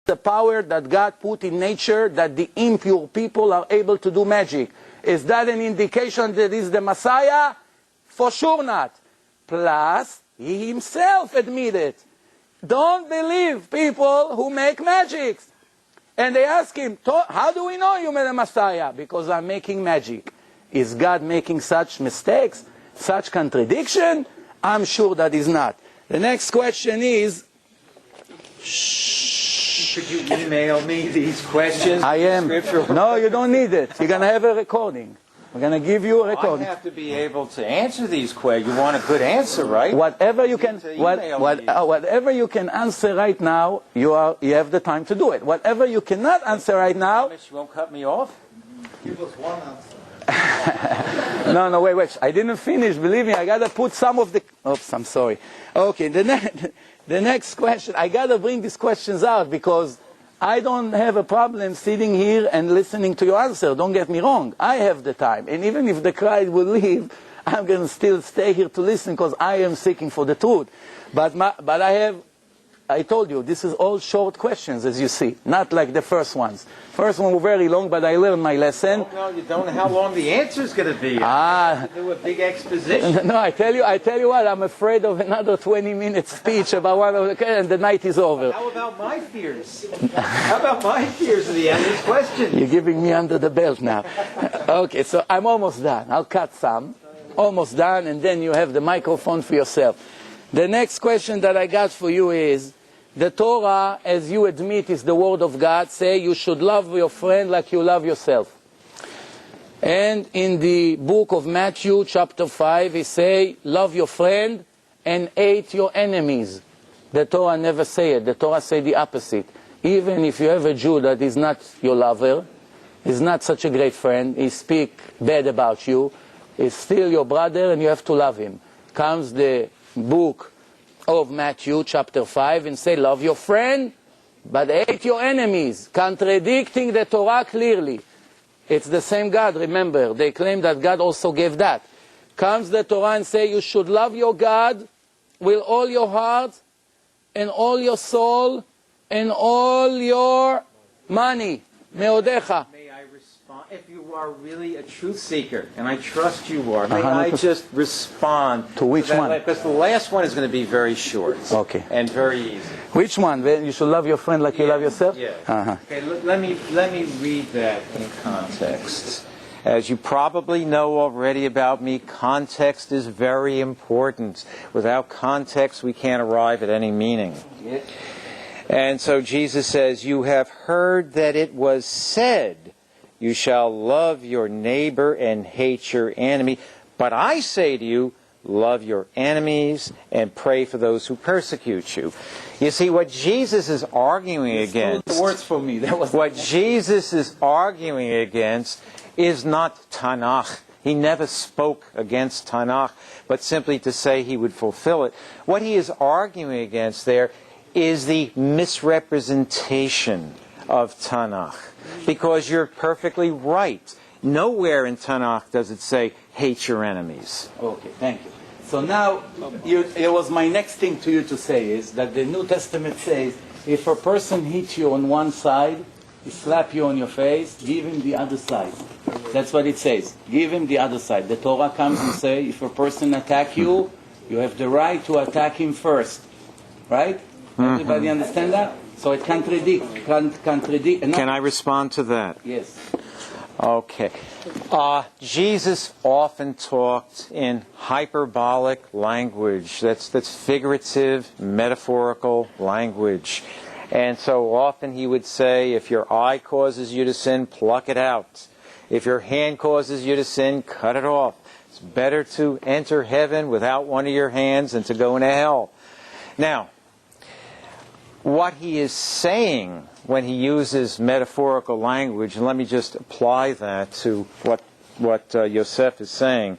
the power that God put in nature that the impure people are able to do magic. Is that an indication that he's the Messiah? For sure not. Plus, he himself admitted, don't believe people who make magic. And they ask him, how do we know you're the Messiah? Because I'm making magic. Is God making such mistakes, such contradiction? I'm sure that is not. The next question is, could you email me these questions? I am. No, you don't need it. You're going to have a recording. We're going to give you a recording. I have to be able to answer these questions. You want a good answer, right? Whatever you can, whatever you can answer right now, you have the time to do it. Whatever you cannot answer right now, you won't cut me off. Give us one answer. No, wait. I didn't finish. Believe me, I got to put some of the... Oops, I'm sorry. Okay, the next question. I got to bring these questions out because I don't have a problem sitting here and listening to your answer. Don't get me wrong. I have the time. And even if the crowd will leave, I'm going to still stay here to listen because I am seeking for the truth. But I told you, this is all short questions, as you see. Not like the first ones. First one were very long, but I learned my lesson. No, you don't know how long the answer is going to be. You have to do a big exposition. No, I tell you what, I'm afraid of another 20-minute speech about one of the... and the night is over. How about my fears? How about my fears of the end of this question? You're giving me under the belt now. Okay, so I'm almost done. I'll cut some. Almost done, and then you have the microphone for yourself. The next question that I got for you is, the Torah, as you admit, is the Word of God. Say you should love your friend like you love yourself. And in the book of Matthew, chapter 5, he say, love your friend and hate your enemies. The Torah never say it. The Torah say the opposite. Even if you have a Jew that is not your lover, is not such a great friend, he speak bad about you, is still your brother and you have to love him. Comes the book of Matthew chapter 5 and say, love your friend, but hate your enemies, contradicting the Torah clearly. It's the same God, remember. They claim that God also gave that. Comes the Torah and say, you should love your God with all your heart and all your soul and all your money. Meodecha. May I respond? If you are really a truth seeker, and I trust you are, may I just respond to which one? Because the last one is going to be very short. Okay. And very easy. Which one? You should love your friend like you love yourself? Yeah. Okay, let me read that in context. As you probably know already about me, context is very important. Without context, we can't arrive at any meaning. Yeah. And so Jesus says, you have heard that it was said, you shall love your neighbor and hate your enemy. But I say to you, love your enemies and pray for those who persecute you. You see, what Jesus is arguing against... the words for me. What Jesus is arguing against is not Tanakh. He never spoke against Tanakh, but simply to say he would fulfill it. What he is arguing against there is the misrepresentation of Tanakh. Because you're perfectly right. Nowhere in Tanakh does it say, hate your enemies. Okay, thank you. So now, it was my next thing to you to say is that the New Testament says, if a person hits you on one side, he slap you on your face, give him the other side. That's what it says. Give him the other side. The Torah comes and says, if a person attack you, you have the right to attack him first. Right? Everybody understand that? So it contradicts. Can I respond to that? Yes. Okay. Jesus often talked in hyperbolic language. That's figurative, metaphorical language. And so often he would say, if your eye causes you to sin, pluck it out. If your hand causes you to sin, cut it off. It's better to enter heaven without one of your hands than to go into hell. Now, what he is saying when he uses metaphorical language, and let me just apply that to what Yosef is saying.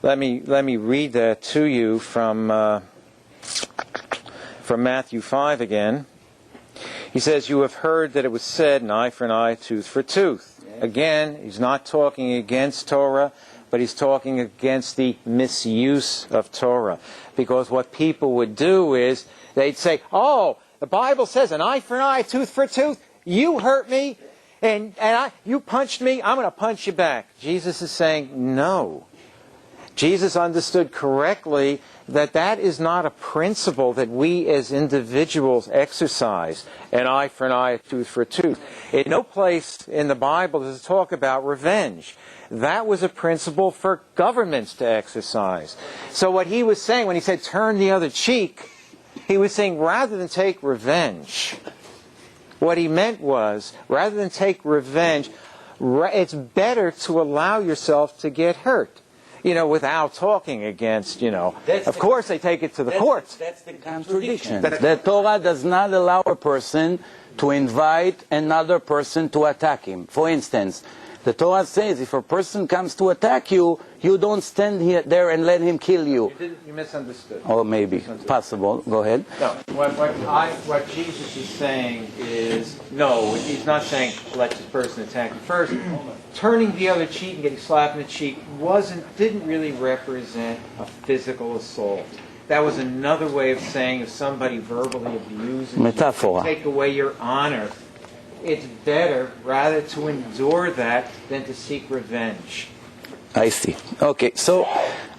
Let me read that to you from Matthew 5 again. He says, you have heard that it was said, an eye for an eye, tooth for tooth. Again, he's not talking against Torah, but he's talking against the misuse of Torah. Because what people would do is, they'd say, oh, The Bible says an eye for an eye, a tooth for a tooth. You hurt me, and you punched me, I'm going to punch you back. Jesus is saying no. Jesus understood correctly that that is not a principle that we as individuals exercise, an eye for an eye, a tooth for a tooth. In no place in the Bible does it talk about revenge. That was a principle for governments to exercise. So what he was saying when he said turn the other cheek, he was saying rather than take revenge, what he meant was rather than take revenge, it's better to allow yourself to get hurt. Without talking against, of course they take it to the courts. That's the contradiction. The Torah does not allow a person to invite another person to attack him. For instance, the Torah says if a person comes to attack you, you don't stand there and let him kill you. You misunderstood. Or maybe. Possible. Go ahead. No, what Jesus is saying is, no, he's not saying let this person attack you first. Turning the other cheek and getting slapped in the cheek didn't really represent a physical assault. That was another way of saying if somebody verbally abuses you, take away your honor, it's better rather to endure that than to seek revenge. I see. Okay, so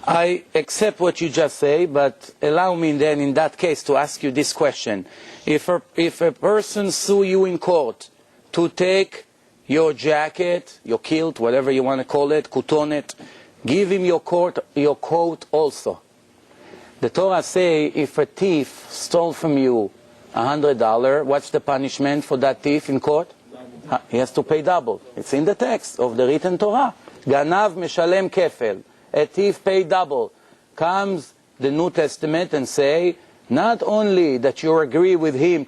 I accept what you just say, but allow me then in that case to ask you this question. If a person sue you in court to take your jacket, your kilt, whatever you want to call it, kutonet, give him your coat also. The Torah say if a thief stole from you $100, what's the punishment for that thief in court? He has to pay double. It's in the text of the written Torah. Ganav meshalem kefel. A thief pay double. Comes the New Testament and say, not only that you agree with him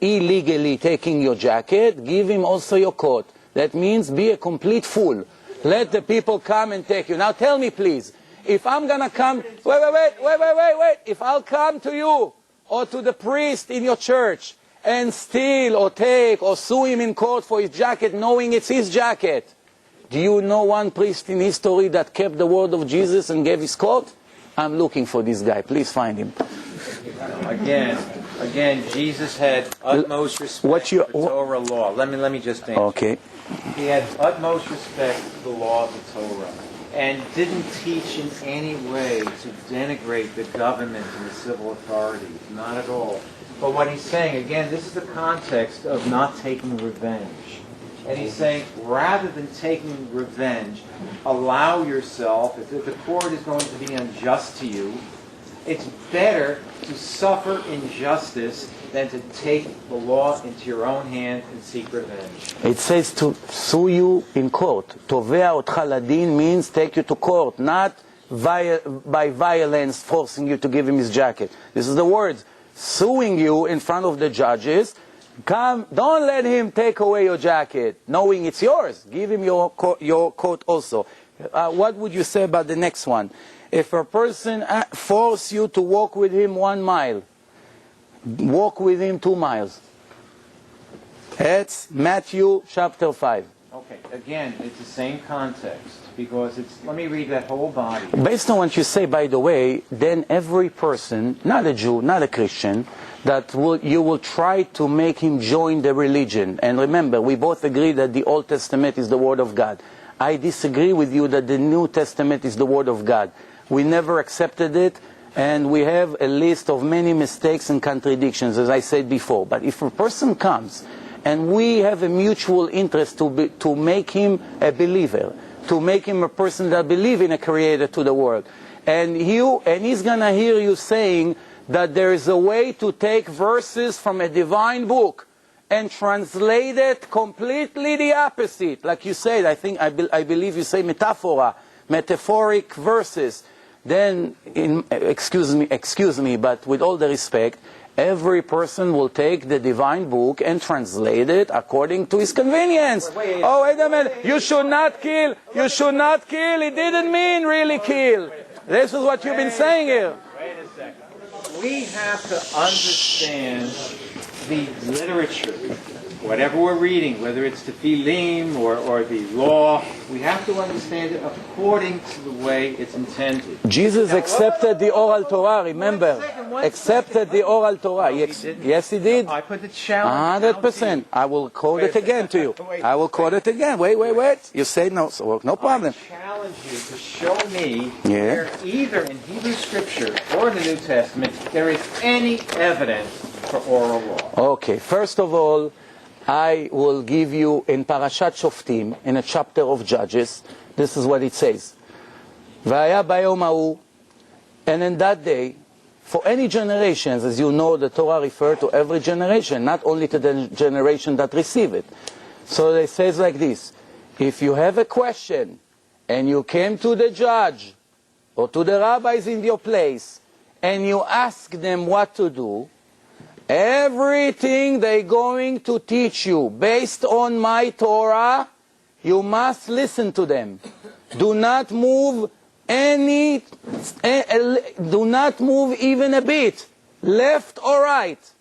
illegally taking your jacket, give him also your coat. That means be a complete fool. Let the people come and take you. Now tell me please, if I'm gonna come, wait, if I'll come to you or to the priest in your church and steal or take or sue him in court for his jacket knowing it's his jacket, do you know one priest in history that kept the word of Jesus and gave his coat? I'm looking for this guy. Please find him. Again, Jesus had utmost respect for Torah law. Let me just answer. Okay. He had utmost respect for the law of the Torah and didn't teach in any way to denigrate the government and the civil authorities. Not at all. But what he's saying, again, this is the context of not taking revenge. And he's saying, rather than taking revenge, allow yourself, if the court is going to be unjust to you, it's better to suffer injustice than to take the law into your own hand and seek revenge. It says to sue you in court. Tovea otcha ladin means take you to court, not by violence forcing you to give him his jacket. This is the words. Suing you in front of the judges. Come, don't let him take away your jacket, knowing it's yours. Give him your coat also. What would you say about the next one? If a person force you to walk with him 1 mile, walk with him 2 miles. It's Matthew chapter 5. Okay, again, it's the same context, because let me read that whole body. Based on what you say, by the way, then every person, not a Jew, not a Christian, you will try to make him join the religion. And remember, we both agree that the Old Testament is the Word of God. I disagree with you that the New Testament is the Word of God. We never accepted it, and we have a list of many mistakes and contradictions, as I said before. But if a person comes, and we have a mutual interest to make him a believer, to make him a person that believes in a creator to the world, and he's going to hear you saying that there is a way to take verses from a divine book and translate it completely the opposite. Like you said, I believe you say metaphoric verses. Then, excuse me, but with all the respect, every person will take the divine book and translate it according to his convenience. Wait a minute. You should not kill. You should not kill. It didn't mean really kill. This is what you've been saying here. Wait a second. We have to understand the literature, whatever we're reading, whether it's the Tefillim or the law, we have to understand it according to the way it's intended. Jesus accepted the oral Torah, remember. Accepted the oral Torah. Yes, he did. I put the challenge. 100%. I will quote it again to you. I will quote it again. Wait. You say no, so no problem. I challenge you to show me where either in Hebrew Scripture or in the New Testament there is any evidence for oral law. Okay, first of all, I will give you in Parashat Shoftim, in a chapter of Judges, this is what it says. V'aya bayom ha'u, and in that day, for any generations, as you know, the Torah refers to every generation, not only to the generation that receive it. So it says like this, if you have a question, and you came to the judge, or to the rabbis in your place, and you ask them what to do, everything they're going to teach you based on my Torah, you must listen to them. Do not move do not move even a bit, left or right.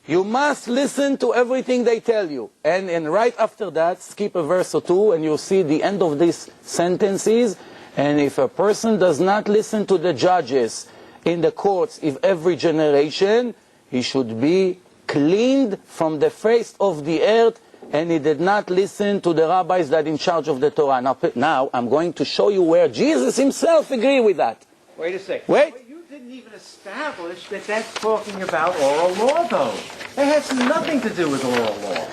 You must listen to everything they tell you. And right after that, skip a verse or two, and you'll see the end of these sentences. And if a person does not listen to the judges in the courts of every generation, he should be cleaned from the face of the earth, and he did not listen to the rabbis that are in charge of the Torah. Now I'm going to show you where Jesus himself agreed with that. Wait a second. Wait. But you didn't even establish that that's talking about oral law, though. It has nothing to do with oral law.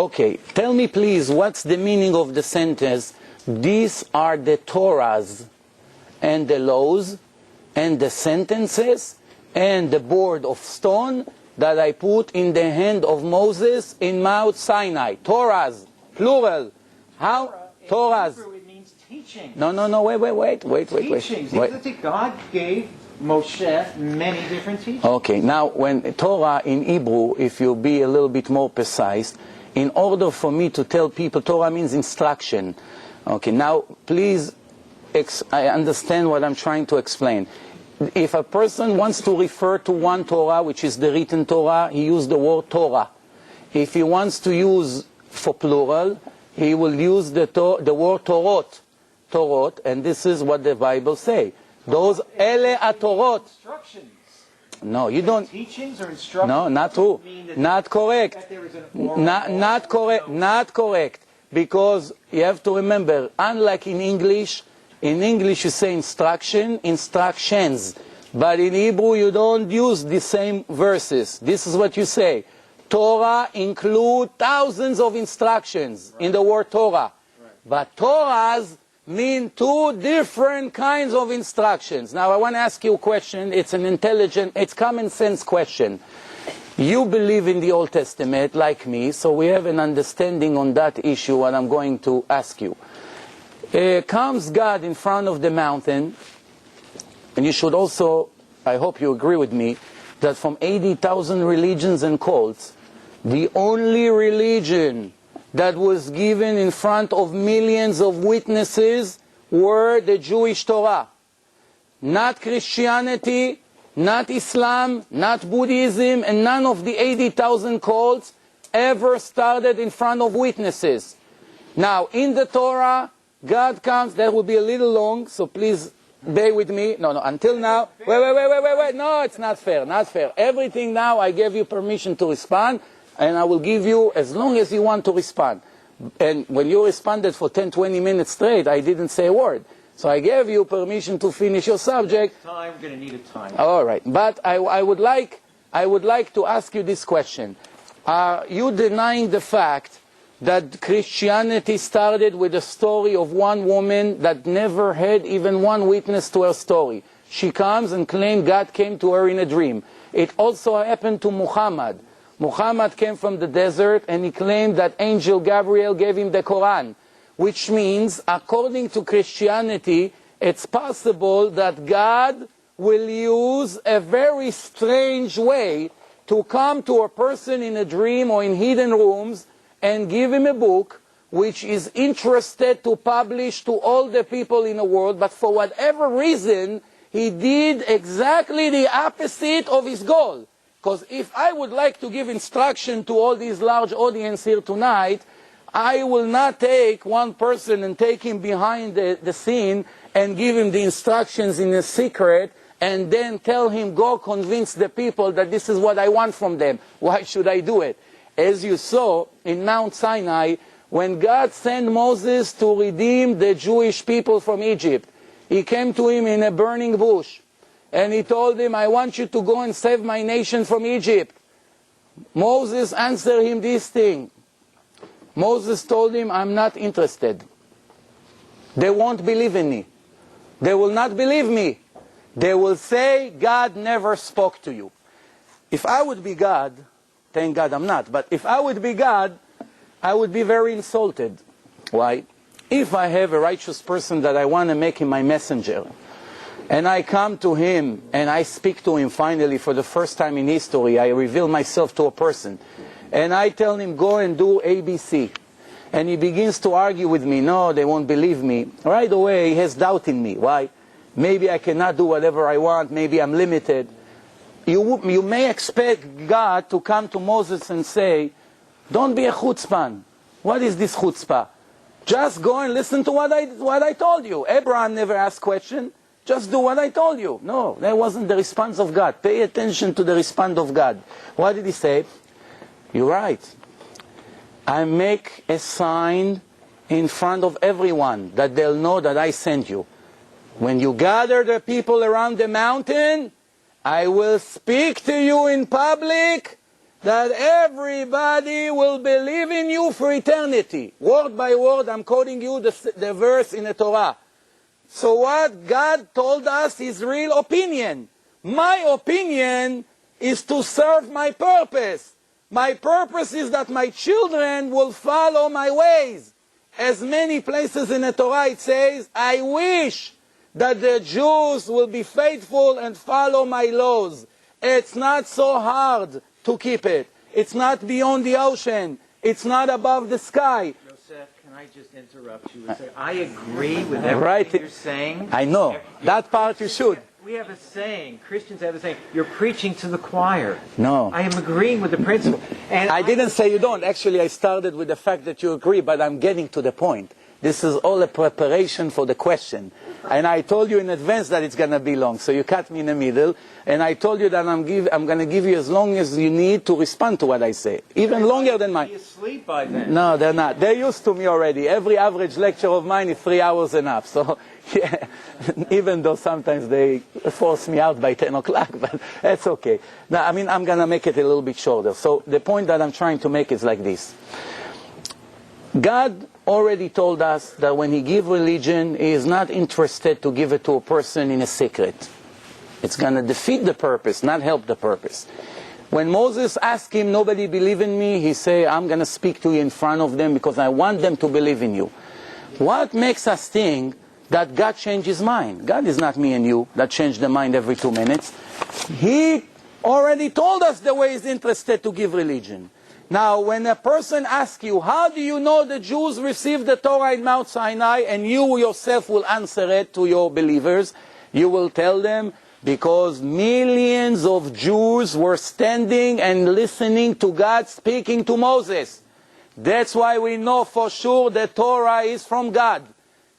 Okay, tell me please, what's the meaning of the sentence, these are the Torahs and the laws and the sentences and the board of stone that I put in the hand of Moses in Mount Sinai. Torahs, plural. How? Torahs. In Hebrew, it means teaching. No, wait. Teachings. God gave Moshe many different teachings. Okay, now when Torah in Hebrew, if you be a little bit more precise, in order for me to tell people, Torah means instruction. Okay, now please, I understand what I'm trying to explain. If a person wants to refer to one Torah, which is the written Torah, he uses the word Torah. If he wants to use for plural, he will use the word Torot, and this is what the Bible says. Those ele atorot. Instructions. No, you don't. Teachings or instructions. No, not true. Not correct. That there is an oral Not correct. Not correct. Because you have to remember, unlike in English you say instructions. But in Hebrew you don't use the same verses. This is what you say. Torah include thousands of instructions in the word Torah. But Torahs mean two different kinds of instructions. Now I want to ask you a question. It's it's common sense question. You believe in the Old Testament like me, so we have an understanding on that issue, what I'm going to ask you. Comes God in front of the mountain, and you should also, I hope you agree with me, that from 80,000 religions and cults, the only religion that was given in front of millions of witnesses were the Jewish Torah. Not Christianity, not Islam, not Buddhism, and none of the 80,000 cults ever started in front of witnesses. Now, in the Torah, God comes, that will be a little long, so please bear with me. No, until now, wait, no, it's not fair. Everything now, I gave you permission to respond, and I will give you as long as you want to respond. And when you responded for 10, 20 minutes straight, I didn't say a word. So I gave you permission to finish your subject. We're going to need a time. All right, but I would like to ask you this question. Are you denying the fact that Christianity started with the story of one woman that never had even one witness to her story? She comes and claimed God came to her in a dream. It also happened to Muhammad. Muhammad came from the desert and he claimed that angel Gabriel gave him the Quran, which means, according to Christianity, it's possible that God will use a very strange way to come to a person in a dream or in hidden rooms and give him a book which is interested to publish to all the people in the world, but for whatever reason, he did exactly the opposite of his goal. Because if I would like to give instruction to all these large audience here tonight, I will not take one person and take him behind the scene and give him the instructions in a secret and then tell him, go convince the people that this is what I want from them. Why should I do it? As you saw in Mount Sinai, when God sent Moses to redeem the Jewish people from Egypt, he came to him in a burning bush. And he told him, I want you to go and save my nation from Egypt. Moses answered him this thing. Moses told him, I'm not interested. They won't believe in me. They will not believe me. They will say, God never spoke to you. If I would be God, thank God I'm not, but if I would be God, I would be very insulted. Why? If I have a righteous person that I want to make him my messenger, and I come to him and I speak to him finally for the first time in history, I reveal myself to a person, and I tell him, go and do ABC. And he begins to argue with me, no, they won't believe me. Right away, he has doubt in me. Why? Maybe I cannot do whatever I want, maybe I'm limited. You may expect God to come to Moses and say, don't be a chutzpan. What is this chutzpah? Just go and listen to what I told you. Abraham never asked question. Just do what I told you. No, that wasn't the response of God. Pay attention to the response of God. What did he say? You're right. I make a sign in front of everyone that they'll know that I sent you. When you gather the people around the mountain, I will speak to you in public that everybody will believe in you for eternity. Word by word, I'm quoting you the verse in the Torah. So what God told us is real opinion. My opinion is to serve my purpose. My purpose is that my children will follow my ways. As many places in the Torah it says, I wish that the Jews will be faithful and follow my laws. It's not so hard to keep it. It's not beyond the ocean. It's not above the sky. Joseph, can I just interrupt you and say, I agree with everything you're saying. I know. That part you should. We have a saying, Christians have a saying, you're preaching to the choir. No. I am agreeing with the principle. And I didn't say you don't. Actually, I started with the fact that you agree, but I'm getting to the point. This is all a preparation for the question. And I told you in advance that it's going to be long. So you cut me in the middle. And I told you that I'm going to give you as long as you need to respond to what I say. Even longer than mine. Be asleep by then. No, they're not. They're used to me already. Every average lecture of mine is 3 hours and up. So, yeah, even though sometimes they force me out by 10 o'clock, but that's okay. Now, I mean, I'm going to make it a little bit shorter. So the point that I'm trying to make is like this. God already told us that when He gives religion, He is not interested to give it to a person in a secret. It's going to defeat the purpose, not help the purpose. When Moses asked him, nobody believe in me, he said, I'm going to speak to you in front of them because I want them to believe in you. What makes us think that God changed His mind? God is not me and you that change the mind every 2 minutes. He already told us the way He's interested to give religion. Now, when a person asks you, how do you know the Jews received the Torah in Mount Sinai, and you yourself will answer it to your believers, you will tell them, because millions of Jews were standing and listening to God speaking to Moses. That's why we know for sure the Torah is from God.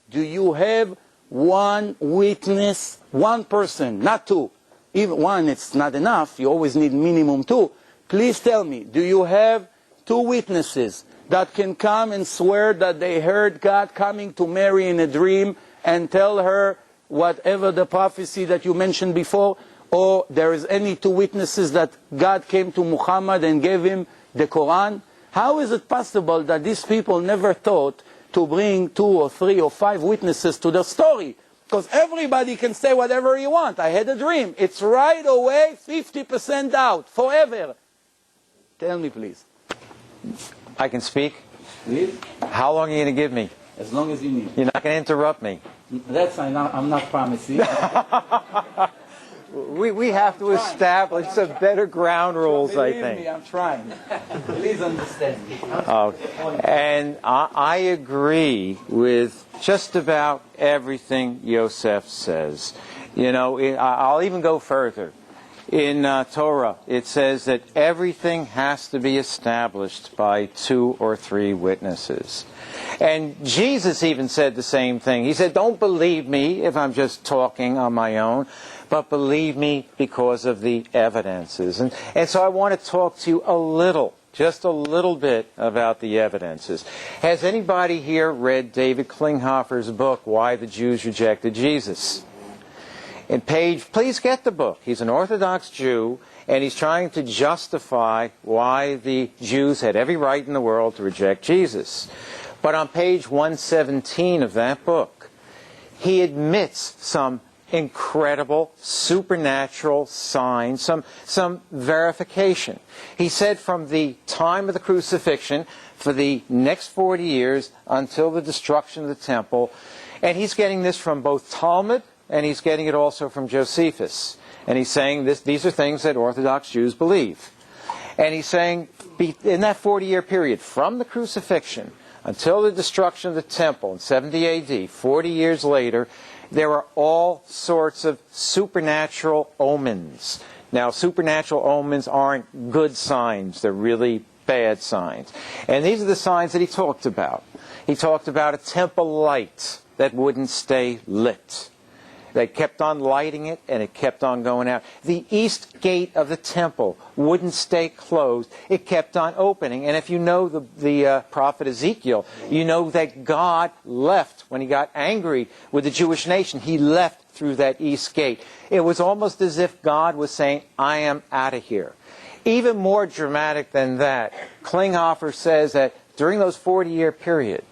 Do you have one witness, one person, not two? Even one, it's not enough. You always need minimum 2. Please tell me, do you have 2 witnesses that can come and swear that they heard God coming to Mary in a dream and tell her whatever the prophecy that you mentioned before? Or there is any 2 witnesses that God came to Muhammad and gave him the Quran? How is it possible that these people never thought to bring 2 or 3 or 5 witnesses to the story? Because everybody can say whatever you want. I had a dream. It's right away 50% doubt, forever. Tell me, please. I can speak? Please? How long are you going to give me? As long as you need. You're not going to interrupt me. That's I'm not promising. We have to establish some better ground rules, I Believe think. me, I'm trying. Please understand me. And I agree with just about everything Yosef says. You know, I'll even go further. In Torah, it says that everything has to be established by 2 or 3 witnesses. And Jesus even said the same thing. He said, don't believe me if I'm just talking on my own, but believe me because of the evidences. And so I want to talk to you a little, just a little bit about the evidences. Has anybody here read David Klinghoffer's book, Why the Jews Rejected Jesus? Please get the book. He's an Orthodox Jew, and he's trying to justify why the Jews had every right in the world to reject Jesus. But on page 117 of that book, he admits some incredible supernatural signs, some verification. He said from the time of the crucifixion, for the next 40 years until the destruction of the temple, and he's getting this from both Talmud, and he's getting it also from Josephus. And he's saying these are things that Orthodox Jews believe. And he's saying in that 40-year period, from the crucifixion until the destruction of the temple in 70 A.D., 40 years later, there are all sorts of supernatural omens. Now, supernatural omens aren't good signs. They're really bad signs. And these are the signs that he talked about. He talked about a temple light that wouldn't stay lit. They kept on lighting it, and it kept on going out. The east gate of the temple wouldn't stay closed. It kept on opening. And if you know the prophet Ezekiel, you know that God left when he got angry with the Jewish nation. He left through that east gate. It was almost as if God was saying, I am out of here. Even more dramatic than that, Klinghoffer says that during those 40-year period,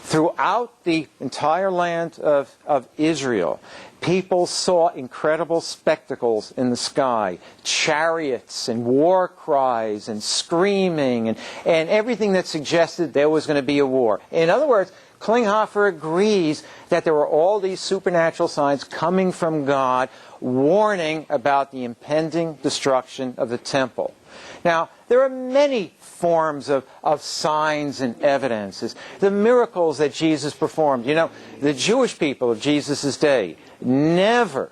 throughout the entire land of Israel, people saw incredible spectacles in the sky, chariots and war cries and screaming and everything that suggested there was going to be a war. In other words, Klinghoffer agrees that there were all these supernatural signs coming from God warning about the impending destruction of the temple. Now, there are many forms of signs and evidences. The miracles that Jesus performed. You know, the Jewish people of Jesus' day never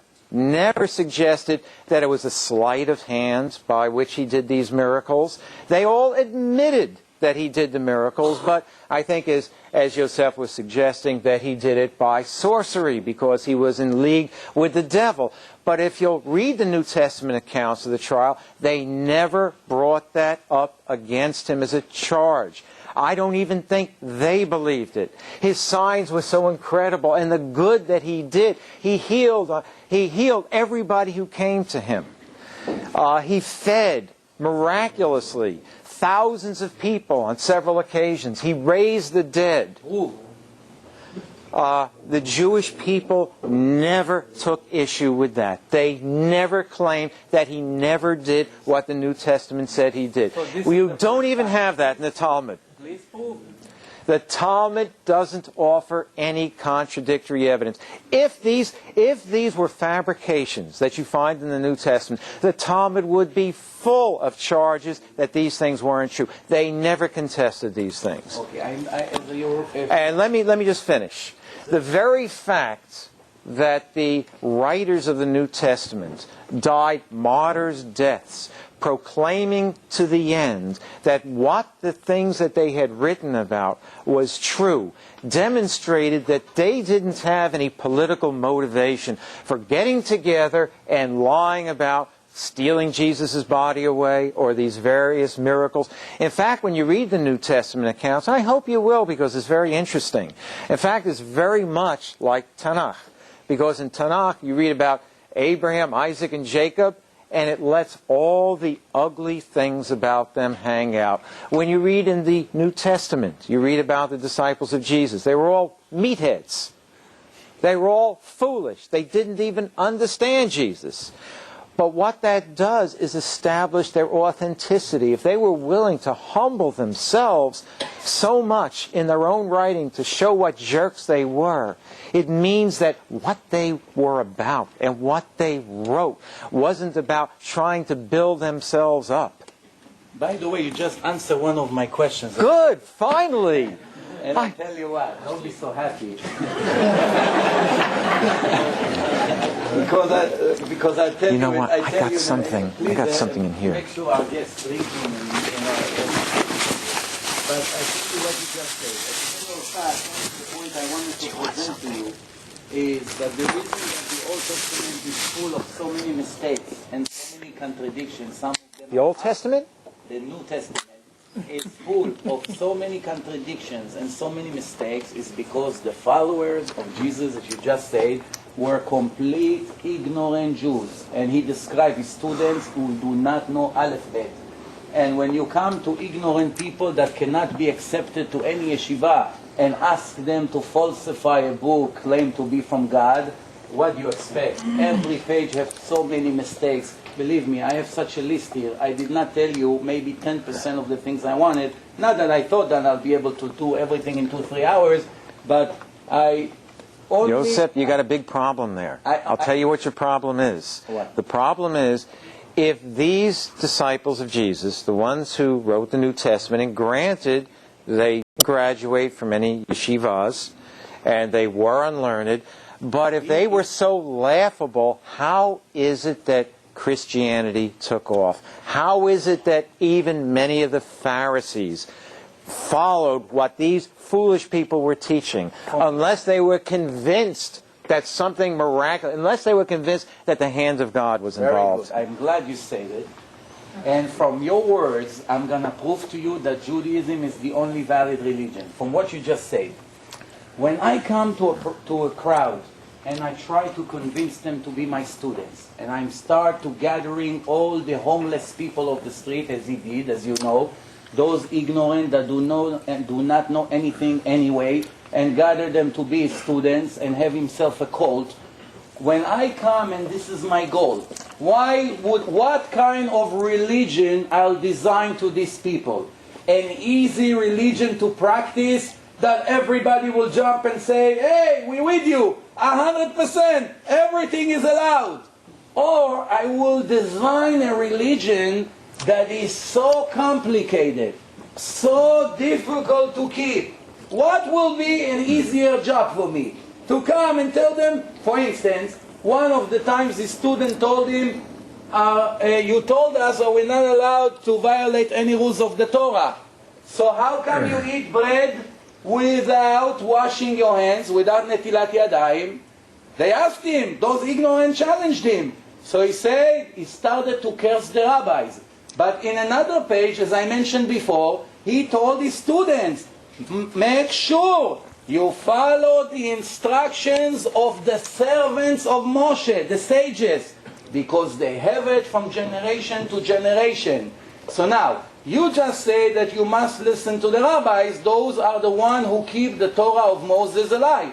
suggested that it was a sleight of hand by which he did these miracles. They all admitted that he did the miracles, but I think as Joseph was suggesting, that he did it by sorcery because he was in league with the devil. But if you'll read the New Testament accounts of the trial, they never brought that up against him as a charge. I don't even think they believed it. His signs were so incredible, and the good that he did, he healed everybody who came to him. He fed miraculously thousands of people on several occasions. He raised the dead. The Jewish people never took issue with that. They never claimed that he never did what the New Testament said he did. You don't even have that in the Talmud. Please prove. The Talmud doesn't offer any contradictory evidence. If these were fabrications that you find in the New Testament, the Talmud would be full of charges that these things weren't true. They never contested these things. Okay, And let me just finish. The very fact that the writers of the New Testament died martyrs' deaths, proclaiming to the end that what the things that they had written about was true, demonstrated that they didn't have any political motivation for getting together and lying about stealing Jesus' body away or these various miracles. In fact, when you read the New Testament accounts, I hope you will because it's very interesting. In fact, it's very much like Tanakh, because in Tanakh you read about Abraham, Isaac, and Jacob, and it lets all the ugly things about them hang out. When you read in the New Testament, you read about the disciples of Jesus. They were all meatheads. They were all foolish. They didn't even understand Jesus. But what that does is establish their authenticity. If they were willing to humble themselves so much in their own writing to show what jerks they were, it means that what they were about and what they wrote wasn't about trying to build themselves up. By the way, you just answered one of my questions. Good, finally! And I tell you what, I'll be so happy. Because I tell You know you, what? I I tell got you, something. please, I got something in here. Make sure our guests drinking but I think what you just said. As a matter of fact, the point I wanted to present to you is that the reason that the Old Testament is full of so many mistakes and so many contradictions, some of them The Old Testament? the New Testament is full of so many contradictions and so many mistakes is because the followers of Jesus, as you just said, were complete ignorant Jews. And he described his students who do not know Aleph Bet. And when you come to ignorant people that cannot be accepted to any yeshiva and ask them to falsify a book claimed to be from God, what do you expect? Every page has so many mistakes. Believe me, I have such a list here. I did not tell you maybe 10% of the things I wanted. Not that I thought that I'll be able to do everything in 2-3 hours, but I only... Yosef, you got a big problem there. I'll tell you what your problem is. What? The problem is, if these disciples of Jesus, the ones who wrote the New Testament, and granted they graduate from any yeshivas, and they were unlearned, but if they were so laughable, how is it that Christianity took off? How is it that even many of the Pharisees followed what these foolish people were teaching, unless they were convinced that something miraculous, unless they were convinced that the hand of God was involved? Very good. I'm glad you said it. And from your words, I'm going to prove to you that Judaism is the only valid religion. From what you just said. When I come to a crowd and I try to convince them to be my students, and I start to gathering all the homeless people of the street, as he did, as you know, those ignorant that do not know anything anyway, and gather them to be students and have himself a cult. When I come, and this is my goal, what kind of religion I'll design to these people? An easy religion to practice that everybody will jump and say, hey, we with you, 100%, everything is allowed. Or I will design a religion that is so complicated, so difficult to keep. What will be an easier job for me? To come and tell them, for instance, one of the times the student told him, you told us that we're not allowed to violate any rules of the Torah. So how come you eat bread without washing your hands, without netilat yadayim? They asked him, those ignorant challenged him. So he said, he started to curse the rabbis. But in another page, as I mentioned before, he told his students, make sure you follow the instructions of the servants of Moshe, the sages, because they have it from generation to generation. So now, you just say that you must listen to the rabbis. Those are the ones who keep the Torah of Moses alive.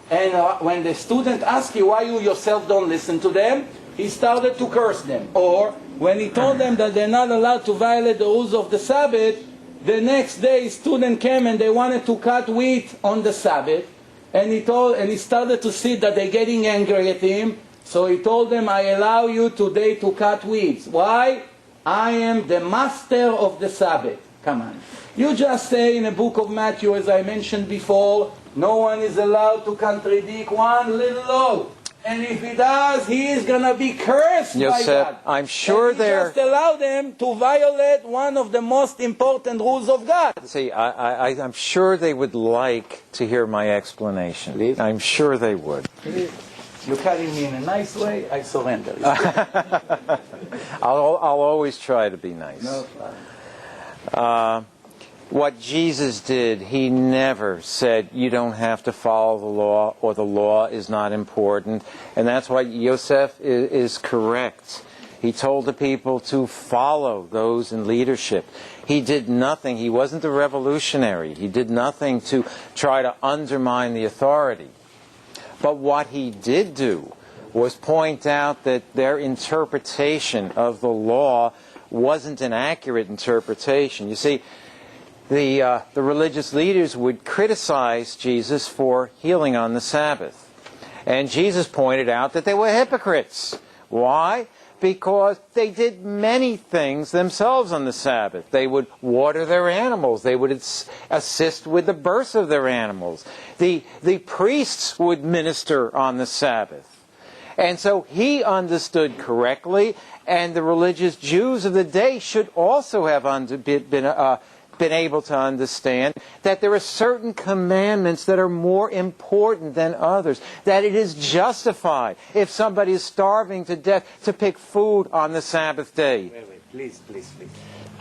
And when the student asks you why you yourself don't listen to them, he started to curse them. Or when he told them that they're not allowed to violate the rules of the Sabbath, the next day student came and they wanted to cut wheat on the Sabbath. And he started to see that they're getting angry at him. So he told them, I allow you today to cut weeds. Why? I am the master of the Sabbath. Come on. You just say in the book of Matthew, as I mentioned before, no one is allowed to contradict one little law. And if he does, he is going to be cursed by God. I'm sure they're... just allow them to violate one of the most important rules of God. See, I'm sure they would like to hear my explanation. Please? I'm sure they would. Please. You're cutting me in a nice way, I surrender. I'll always try to be nice. No problem. What Jesus did, he never said, you don't have to follow the law, or the law is not important. And that's why Yosef is correct. He told the people to follow those in leadership. He did nothing. He wasn't a revolutionary. He did nothing to try to undermine the authority. But what he did do was point out that their interpretation of the law wasn't an accurate interpretation. You see, the religious leaders would criticize Jesus for healing on the Sabbath. And Jesus pointed out that they were hypocrites. Why? because they did many things themselves on the Sabbath. They would water their animals. They would assist with the birth of their animals. The priests would minister on the Sabbath. And so he understood correctly, and the religious Jews of the day should also have been able to understand that there are certain commandments that are more important than others, that it is justified if somebody is starving to death to pick food on the Sabbath day. Wait, please.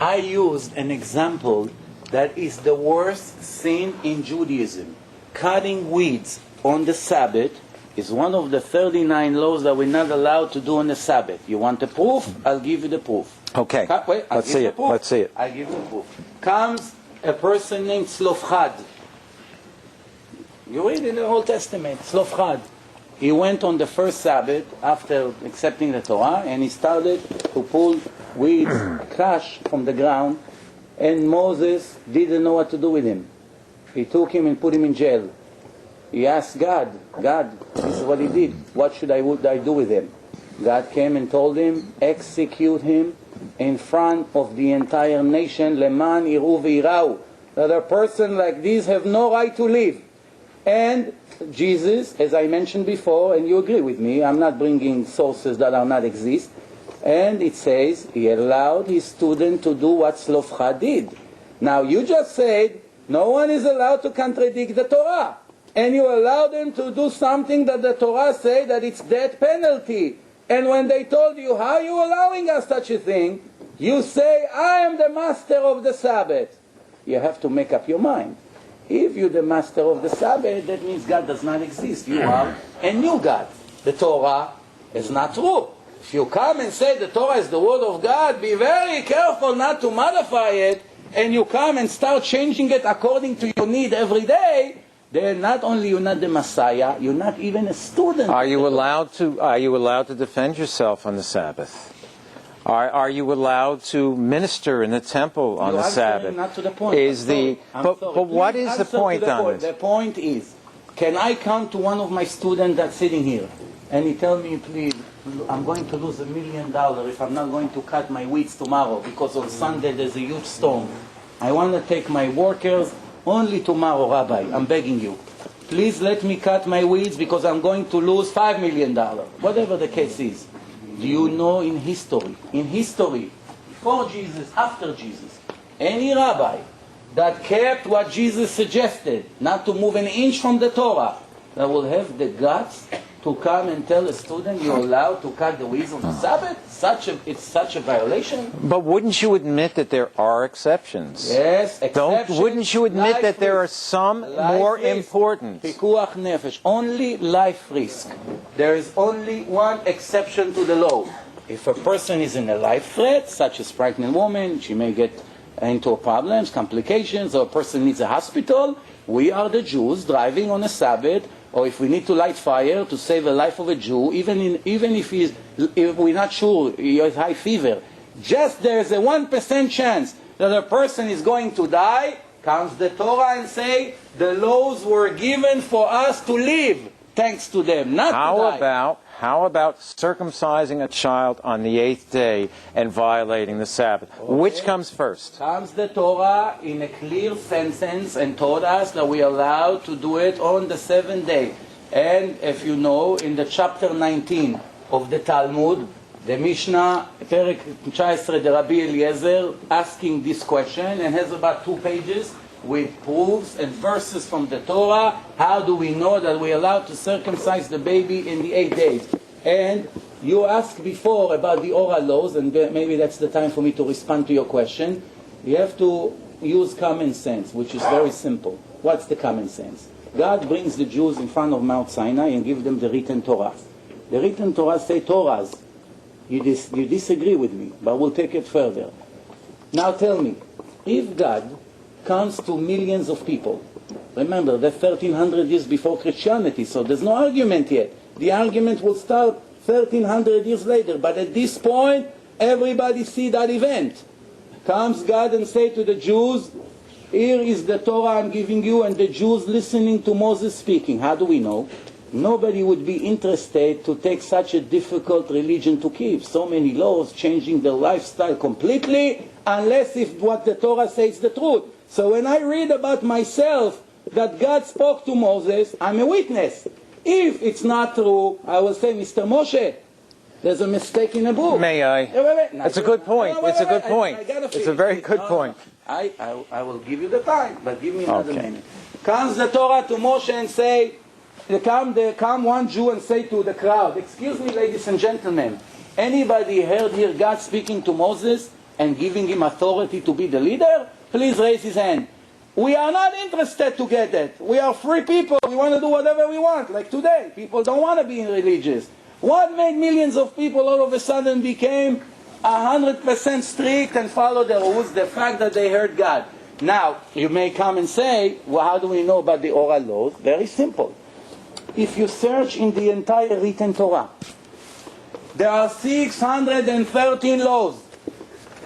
I used an example that is the worst sin in Judaism. Cutting weeds on the Sabbath is one of the 39 laws that we're not allowed to do on the Sabbath. You want the proof? I'll give you the proof. Okay, let's see it. Let's see it. I give you the proof. Comes a person named Slofchad. You read in the Old Testament, Slofchad. He went on the first Sabbath after accepting the Torah, and he started to pull weeds, trash from the ground, and Moses didn't know what to do with him. He took him and put him in jail. He asked God, this is what he did. What should I do with him? God came and told him, execute him in front of the entire nation, leman iru v'irau, that a person like this have no right to live. And Jesus, as I mentioned before, and you agree with me, I'm not bringing sources that are not exist, and it says he allowed his student to do what Slofchad did. Now you just said no one is allowed to contradict the Torah, and you allow them to do something that the Torah say that it's death penalty. And when they told you, how are you allowing us such a thing? You say, I am the master of the Sabbath. You have to make up your mind. If you're the master of the Sabbath, that means God does not exist. You are a new God. The Torah is not true. If you come and say the Torah is the word of God, be very careful not to modify it, and you come and start changing it according to your need every day, then not only you're not the Messiah, you're not even a student. Are you allowed to defend yourself on the Sabbath? Are you allowed to minister in the temple on the Sabbath? Not to the point. But what is the point on this? The point is, can I come to one of my students that's sitting here, and he tell me, please, I'm going to lose $1 million if I'm not going to cut my weeds tomorrow because on Sunday there's a huge storm. I want to take my workers only tomorrow, Rabbi. I'm begging you. Please let me cut my weeds because I'm going to lose $5 million. Whatever the case is. Do you know in history, before Jesus, after Jesus, any rabbi that kept what Jesus suggested, not to move an inch from the Torah, that will have the guts to come and tell a student you're allowed to cut the weeds on the Sabbath? It's such a violation. But wouldn't you admit that there are exceptions? Yes, exceptions. Wouldn't you admit that there are some more important? Pikuach nefesh, only life risk. There is only one exception to the law. If a person is in a life threat, such as pregnant woman, she may get into problems, complications, or a person needs a hospital, we are the Jews driving on a Sabbath, or if we need to light fire to save the life of a Jew, even if we're not sure he has high fever, just there's a 1% chance that a person is going to die, comes the Torah and say, the laws were given for us to live, thanks to them, not to die. How about circumcising a child on the 8th day and violating the Sabbath? Okay. Which comes first? Comes the Torah in a clear sentence and told us that we are allowed to do it on the 7th day. And if you know, in the chapter 19 of the Talmud, the Mishnah, Perek 19, the Rabbi Eliezer, asking this question, and has about 2 pages with proofs and verses from the Torah. How do we know that we're allowed to circumcise the baby in the 8 days? And you asked before about the oral laws, and maybe that's the time for me to respond to your question. You have to use common sense, which is very simple. What's the common sense? God brings the Jews in front of Mount Sinai and gives them the written Torah. The written Torah say Torahs. You disagree with me, but we'll take it further. Now tell me, if God comes to millions of people, remember that 1300 years before Christianity, so there's no argument yet. The argument will start 1300 years later, but at this point, everybody see that event. Comes God and say to the Jews, here is the Torah I'm giving you, and the Jews listening to Moses speaking. How do we know? nobody would be interested to take such a difficult religion to keep. So many laws, changing their lifestyle completely, unless if what the Torah says is the truth. So when I read about myself that God spoke to Moses, I'm a witness. If it's not true, I will say, Mr. Moshe, there's a mistake in the book. May I? Wait. That's a good point. It's a good point. It's a very good point. I will give you the time, but give me another minute. Comes the Torah to Moshe and say, come one Jew and say to the crowd, excuse me, ladies and gentlemen, anybody heard here God speaking to Moses and giving him authority to be the leader? Please raise his hand. We are not interested to get it. We are free people. We want to do whatever we want. Like today, people don't want to be religious. What made millions of people all of a sudden became 100% strict and follow the rules? The fact that they heard God. Now, you may come and say, well, how do we know about the oral laws? Very simple. If you search in the entire written Torah, there are 613 laws.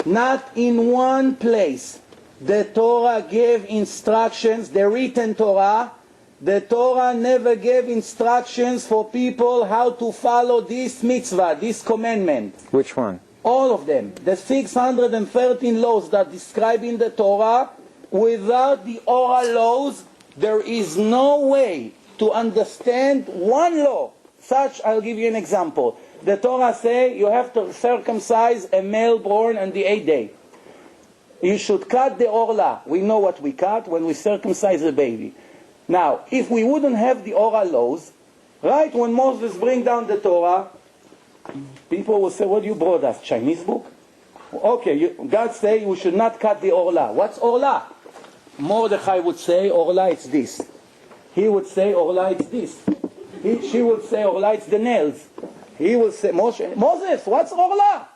Not in one place the Torah gave instructions, the written Torah, the Torah never gave instructions for people how to follow this mitzvah, this commandment. Which one? All of them. The 613 laws that describe in the Torah, without the oral laws, there is no way to understand one law. Such, I'll give you an example. The Torah say you have to circumcise a male born on the 8th day. You should cut the orla. We know what we cut when we circumcise a baby. Now, if we wouldn't have the oral laws, right, when Moses bring down the Torah, people will say, what you brought us, Chinese book? Okay, God say we should not cut the orla. What's orla? Mordechai would say, orla it's this. He would say, orla it's this. She would say, orla it's the nails. He would say, Moses, what's orla?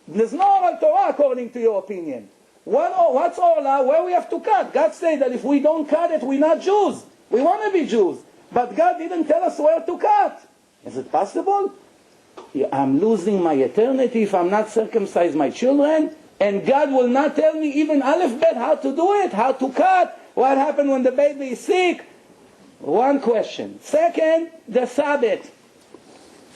There's no oral Torah according to your opinion. What's orla? Where we have to cut? God said that if we don't cut it, we're not Jews. We want to be Jews. But God didn't tell us where to cut. Is it possible? I'm losing my eternity if I'm not circumcise my children, and God will not tell me even Aleph Bet how to do it, how to cut, what happened when the baby is sick. One question. Second, the Sabbath.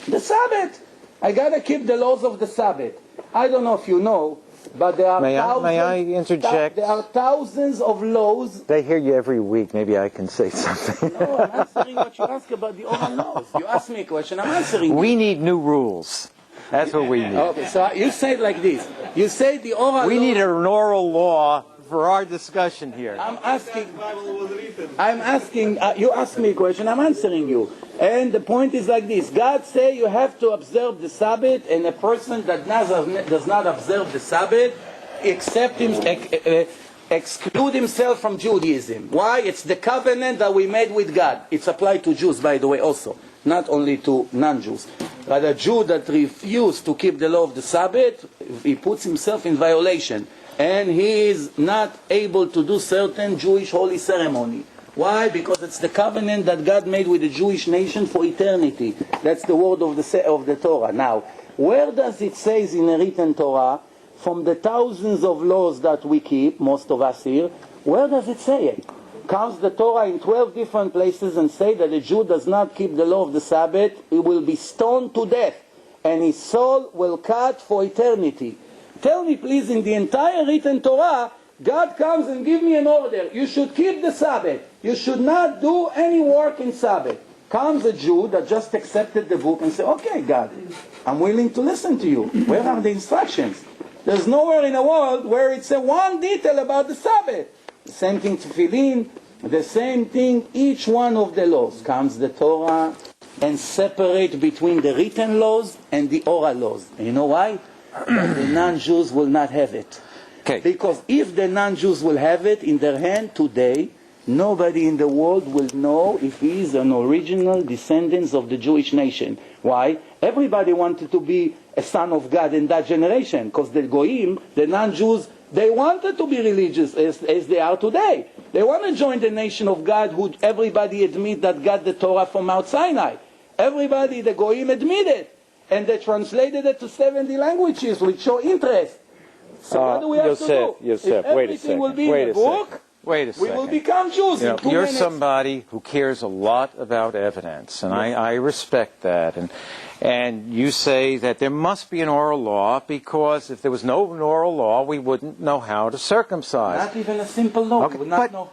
The Sabbath. I got to keep the laws of the Sabbath. I don't know if you know, but there are May I interject? There are thousands of laws. They hear you every week. Maybe I can say something. No, I'm answering what you ask about the oral laws. You ask me a question, I'm answering. We need new rules. That's what we need. Okay, so you say it like this. You say the oral We laws. need an oral law for our discussion here. I'm asking, you ask me a question, I'm answering you. And the point is like this. God say you have to observe the Sabbath, and a person that does not observe the Sabbath, exclude himself from Judaism. Why? It's the covenant that we made with God. It's applied to Jews, by the way, also. Not only to non-Jews. But a Jew that refuses to keep the law of the Sabbath, he puts himself in violation. And he is not able to do certain Jewish holy ceremony. Why? Because it's the covenant that God made with the Jewish nation for eternity. That's the word of the Torah. Now, where does it say in the written Torah, from the thousands of laws that we keep, most of us here, where does it say it? Comes the Torah in 12 different places and say that a Jew does not keep the law of the Sabbath, he will be stoned to death, and his soul will cut for eternity. Tell me please, in the entire written Torah, God comes and gives me an order. You should keep the Sabbath. You should not do any work in Sabbath. Comes a Jew that just accepted the book and said, okay, God, I'm willing to listen to you. Where are the instructions? There's nowhere in the world where it's one detail about the Sabbath. The same thing to Tefillin, the same thing, each one of the laws. Comes the Torah and separate between the written laws and the oral laws. And you know why? The non-Jews will not have it. Okay. Because if the non-Jews will have it in their hand today, nobody in the world will know if he is an original descendant of the Jewish nation. Why? Everybody wanted to be a son of God in that generation, because the Goyim, the non-Jews, they wanted to be religious as they are today. They want to join the nation of God, who everybody admit that got the Torah from Mount Sinai. Everybody, the Goyim, admit it. And they translated it to 70 languages, which show interest. So what do we have to do? Yosef, wait a second. Will be in the book, Wait a we second. will become Jews You in know, 2 you're minutes. somebody who cares a lot about evidence, and I respect that. And you say that there must be an oral law because if there was no oral law, we wouldn't know how to circumcise. Not even a simple law. Okay, We would not but know.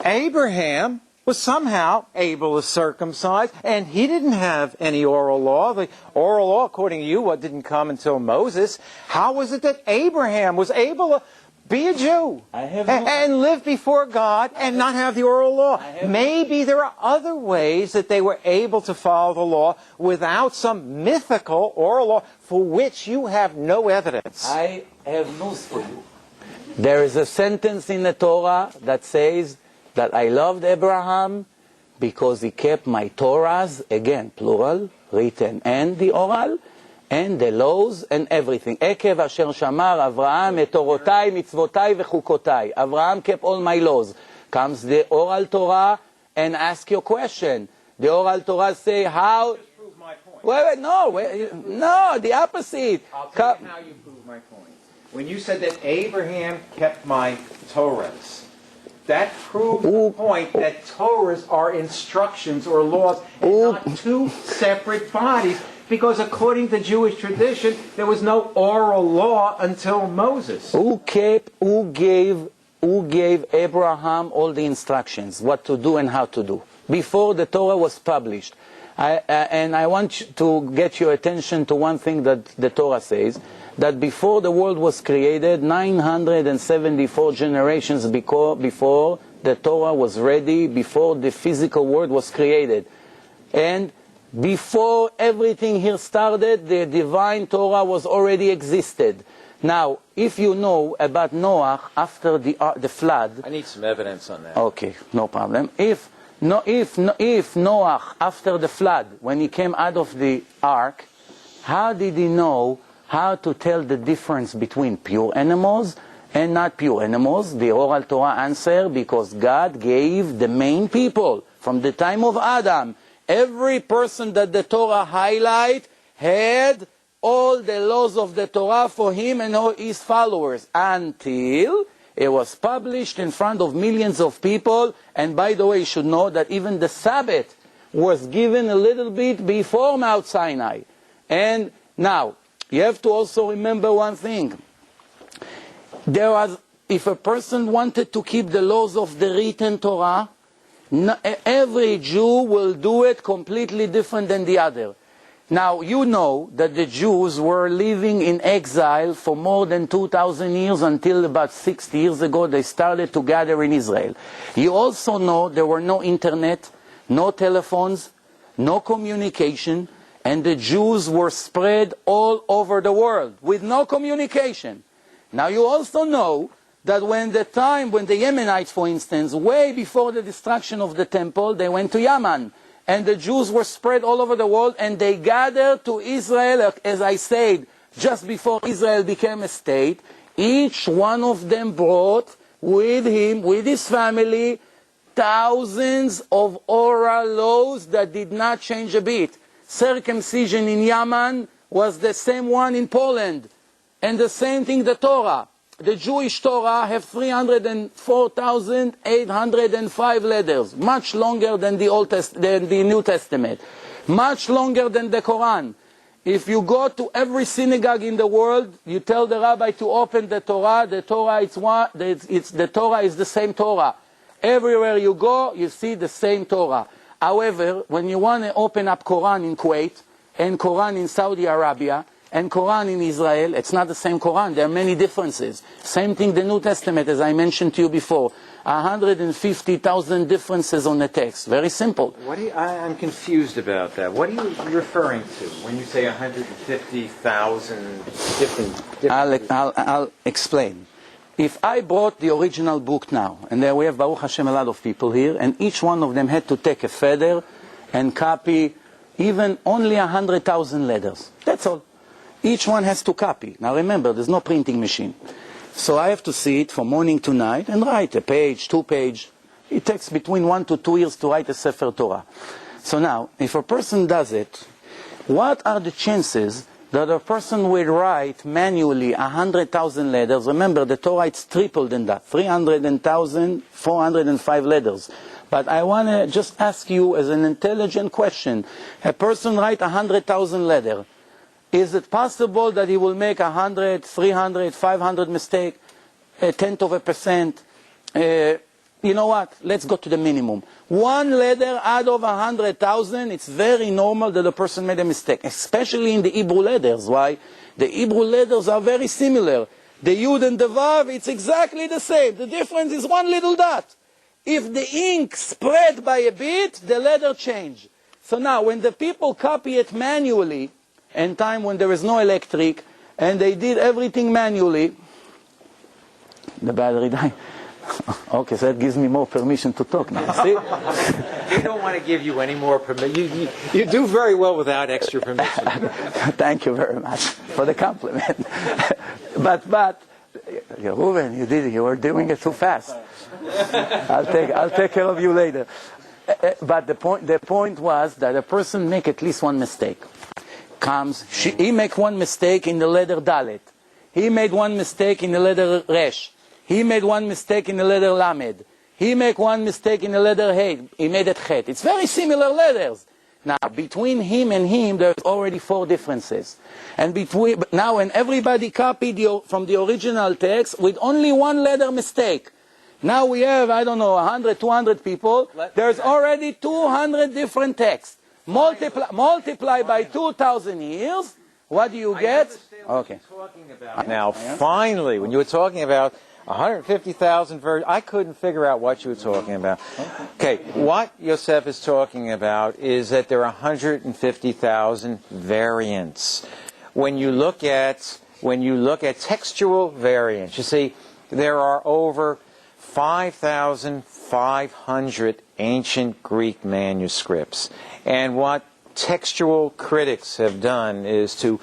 Abraham was somehow able to circumcise, and he didn't have any oral law. The oral law, according to you, didn't come until Moses. How was it that Abraham was able to be a Jew and live before God and not have the oral law? Maybe there are other ways that they were able to follow the law without some mythical oral law for which you have no evidence. I have news for you. There is a sentence in the Torah that says that I loved Abraham because he kept my Torahs, again, plural, written and the oral, and the laws and everything. עקב אשר שמר אברהם את תורותיי, מצוותיי וחוקותיי. Abraham kept all my laws. Comes the oral Torah and ask your question. The oral Torah say how... Just prove my point. No, the opposite. I'll tell you how you prove my point. When you said that Abraham kept my Torahs, that proves the point that Torahs are instructions or laws and not two separate bodies, because according to Jewish tradition, there was no oral law until Moses. Who gave Abraham all the instructions, what to do and how to do, before the Torah was published? And I want to get your attention to one thing that the Torah says, that before the world was created, 974 generations before the Torah was ready, before the physical world was created. And before everything here started, the divine Torah was already existed. Now, if you know about Noah after the flood... I need some evidence on that. Okay, no problem. If Noah, after the flood, when he came out of the ark, how did he know how to tell the difference between pure animals and not pure animals? The oral Torah answer, because God gave the main people from the time of Adam. Every person that the Torah highlight had all the laws of the Torah for him and all his followers until it was published in front of millions of people. And by the way, you should know that even the Sabbath was given a little bit before Mount Sinai. And now, you have to also remember one thing. If a person wanted to keep the laws of the written Torah, every Jew will do it completely different than the other. Now, you know that the Jews were living in exile for more than 2,000 years until about 60 years ago they started to gather in Israel. You also know there were no internet, no telephones, no communication, and the Jews were spread all over the world with no communication. Now, you also know that when the Yemenites, for instance, way before the destruction of the temple, they went to Yemen. And the Jews were spread all over the world, and they gathered to Israel, as I said, just before Israel became a state. Each one of them brought with him, with his family, thousands of oral laws that did not change a bit. Circumcision in Yemen was the same one in Poland. And the same thing the Torah. The Jewish Torah have 304,805 letters, much longer than the New Testament, much longer than the Quran. If you go to every synagogue in the world, you tell the rabbi to open the Torah. The Torah is the same Torah. Everywhere you go, you see the same Torah. However, when you want to open up Quran in Kuwait and Quran in Saudi Arabia, and Quran in Israel, it's not the same Quran. There are many differences. Same thing the New Testament, as I mentioned to you before. 150,000 differences on the text. Very simple. I'm confused about that. What are you referring to when you say 150,000 different... I'll explain. If I brought the original book now, and there we have, Baruch Hashem, a lot of people here, and each one of them had to take a feather and copy even only 100,000 letters. That's all. Each one has to copy. Now remember, there's no printing machine. So I have to see it from morning to night and write a page, 2 pages. It takes between 1 to 2 years to write a Sefer Torah. So now, if a person does it, what are the chances that a person will write manually 100,000 letters. Remember, the Torah it's tripled in that, 300,405 letters. But I want to just ask you as an intelligent question. A person write 100,000 letters. Is it possible that he will make 100, 300, 500 mistake, a tenth of a percent? You know what? Let's go to the minimum. One letter out of 100,000, it's very normal that a person made a mistake, especially in the Hebrew letters. Why? The Hebrew letters are very similar. The Yud and the Vav, it's exactly the same. The difference is one little dot. If the ink spread by a bit, the letter changed. So now, when the people copy it manually, in time when there is no electric, and they did everything manually, the battery died. Okay, so that gives me more permission to talk now. See? We don't want to give you any more permission. You do very well without extra permission. Thank you very much for the compliment. but Reuven, you were doing it too fast. I'll take care of you later. But the point was that a person make at least one mistake. He make one mistake in the letter Dalet. He made one mistake in the letter Resh. He made one mistake in the letter Lamed. He made one mistake in the letter Hey. He made it Chet. It's very similar letters. Now, between him and him, there's already 4 differences. And now, when everybody copied from the original text with only one letter mistake, now we have, 100, 200 people. There's already 200 different texts. Multiply by 2,000 years. What do you get? Okay. Now, finally, when you were talking about 150,000 versions, I couldn't figure out what you were talking about. Okay, what Yosef is talking about is that there are 150,000 variants. When you look at textual variants, you see there are over 5,500 ancient Greek manuscripts. And what textual critics have done is to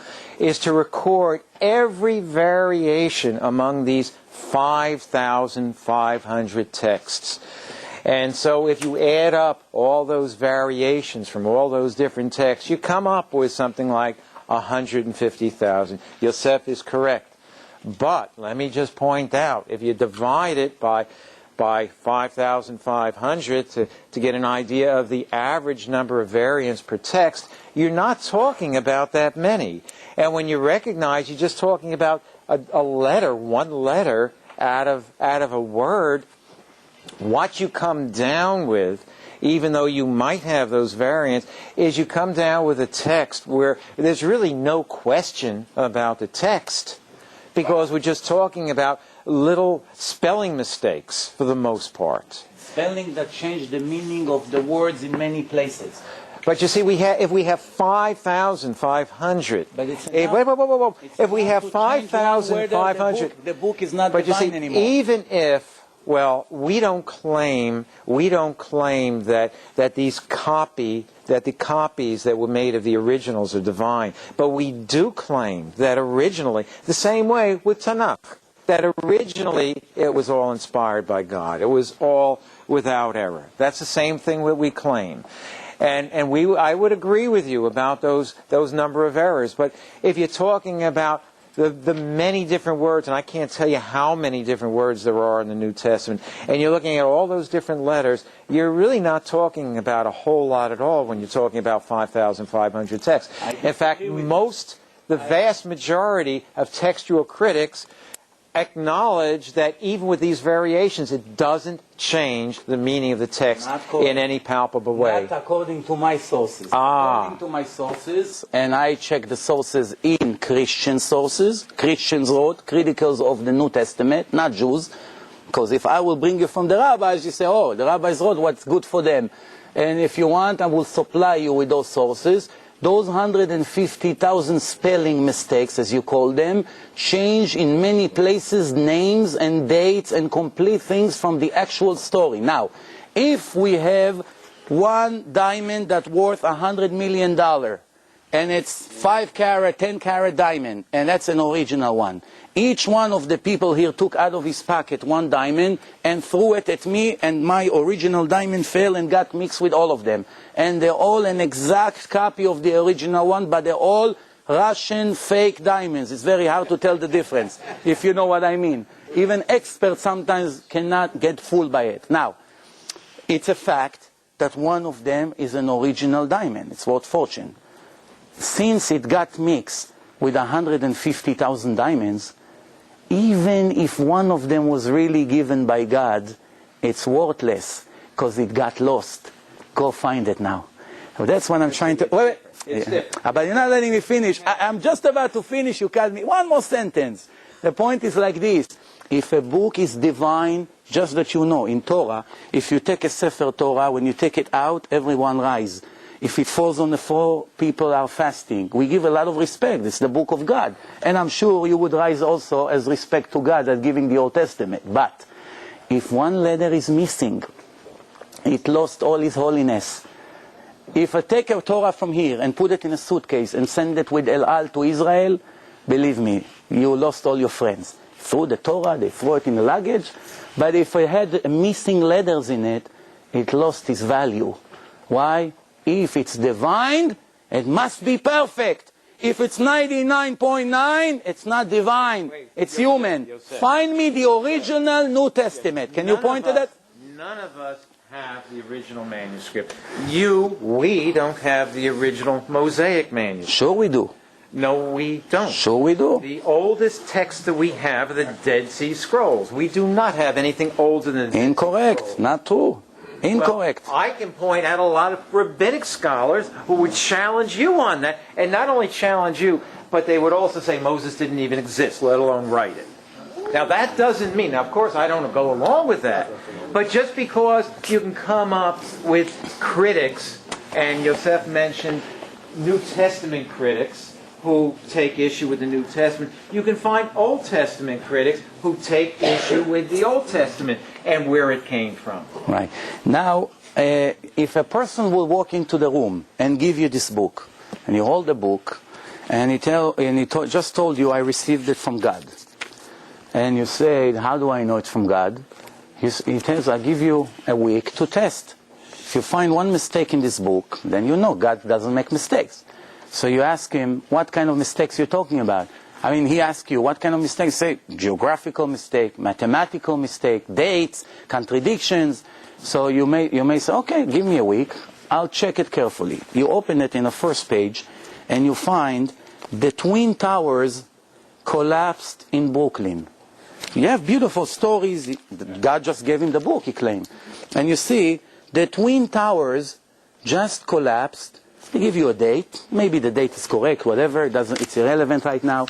record every variation among these 5,500 texts. And so if you add up all those variations from all those different texts, you come up with something like 150,000. Yosef is correct. But let me just point out, if you divide it by 5,500 to get an idea of the average number of variants per text, you're not talking about that many. And when you recognize you're just talking about a letter, one letter out of a word, what you come down with, even though you might have those variants, is you come down with a text where there's really no question about the text, because we're just talking about little spelling mistakes for the most part. Spelling that change the meaning of the words in many places. But you see, if we have 5,500, but it's if we have 5,500, the book is not but divine you see, anymore. even if, well, we don't claim that the copies that were made of the originals are divine, but we do claim that originally, the same way with Tanakh, that originally it was all inspired by God. It was all without error. That's the same thing that we claim. And I would agree with you about those number of errors. But if you're talking about the many different words, and I can't tell you how many different words there are in the New Testament, and you're looking at all those different letters, you're really not talking about a whole lot at all when you're talking about 5,500 texts. In fact, the vast majority of textual critics acknowledge that even with these variations, it doesn't change the meaning of the text in any palpable way. Not according to my sources. According to my sources, and I check the sources in Christian sources. Christians wrote, criticals of the New Testament, not Jews. Because if I will bring you from the rabbis, you say, oh, the rabbis wrote what's good for them. And if you want, I will supply you with those sources. Those 150,000 spelling mistakes, as you call them, change in many places names and dates and complete things from the actual story. Now, if we have one diamond that's worth $100 million, and it's 5-carat, 10-carat diamond, and that's an original one, each one of the people here took out of his pocket one diamond and threw it at me, and my original diamond fell and got mixed with all of them. And they're all an exact copy of the original one, but they're all Russian fake diamonds. It's very hard to tell the difference, if you know what I mean. Even experts sometimes cannot get fooled by it. Now, it's a fact that one of them is an original diamond. It's worth fortune. Since it got mixed with 150,000 diamonds, even if one of them was really given by God, it's worthless because it got lost. Go find it now. So that's what I'm trying to... Wait. But you're not letting me finish. I'm just about to finish. You cut me. One more sentence. The point is like this. If a book is divine, just that you know, in Torah, if you take a Sefer Torah, when you take it out, everyone rise. If it falls on the floor, people are fasting. We give a lot of respect. It's the book of God. And I'm sure you would rise also as respect to God as giving the Old Testament. But if one letter is missing, it lost all its holiness. If I take a Torah from here and put it in a suitcase and send it with El Al to Israel, believe me, you lost all your friends. Threw the Torah, they threw it in the luggage. But if I had missing letters in it, it lost its value. Why? If it's divine, it must be perfect. If it's 99.9, it's not divine. It's human. Find me the original New Testament. Can you point to that? None of us have the original manuscript. We don't have the original Mosaic manuscript. Sure we do. No, we don't. Sure we do. The oldest text that we have are the Dead Sea Scrolls. We do not have anything older than the Incorrect. Not true. Incorrect. Well, I can point out a lot of rabbinic scholars who would challenge you on that, and not only challenge you, but they would also say Moses didn't even exist, let alone write it. Now that doesn't mean, now of course I don't go along with that, but just because you can come up with critics, and Yosef mentioned New Testament critics who take issue with the New Testament, you can find Old Testament critics who take issue with the Old Testament and where it came from. Right. Now, if a person will walk into the room and give you this book, and you hold the book, and he just told you, I received it from God. And you say, how do I know it's from God? He tells, I give you a week to test. If you find one mistake in this book, then you know God doesn't make mistakes. So you ask him, what kind of mistakes you're talking about? I mean, he asks you, what kind of mistakes? Say, geographical mistake, mathematical mistake, dates, contradictions. So you may say, okay, give me a week. I'll check it carefully. You open it in the first page, and you find the Twin Towers collapsed in Brooklyn. You have beautiful stories. God just gave him the book, he claimed. And you see, the Twin Towers just collapsed. They give you a date. Maybe the date is correct, whatever. It's irrelevant right now.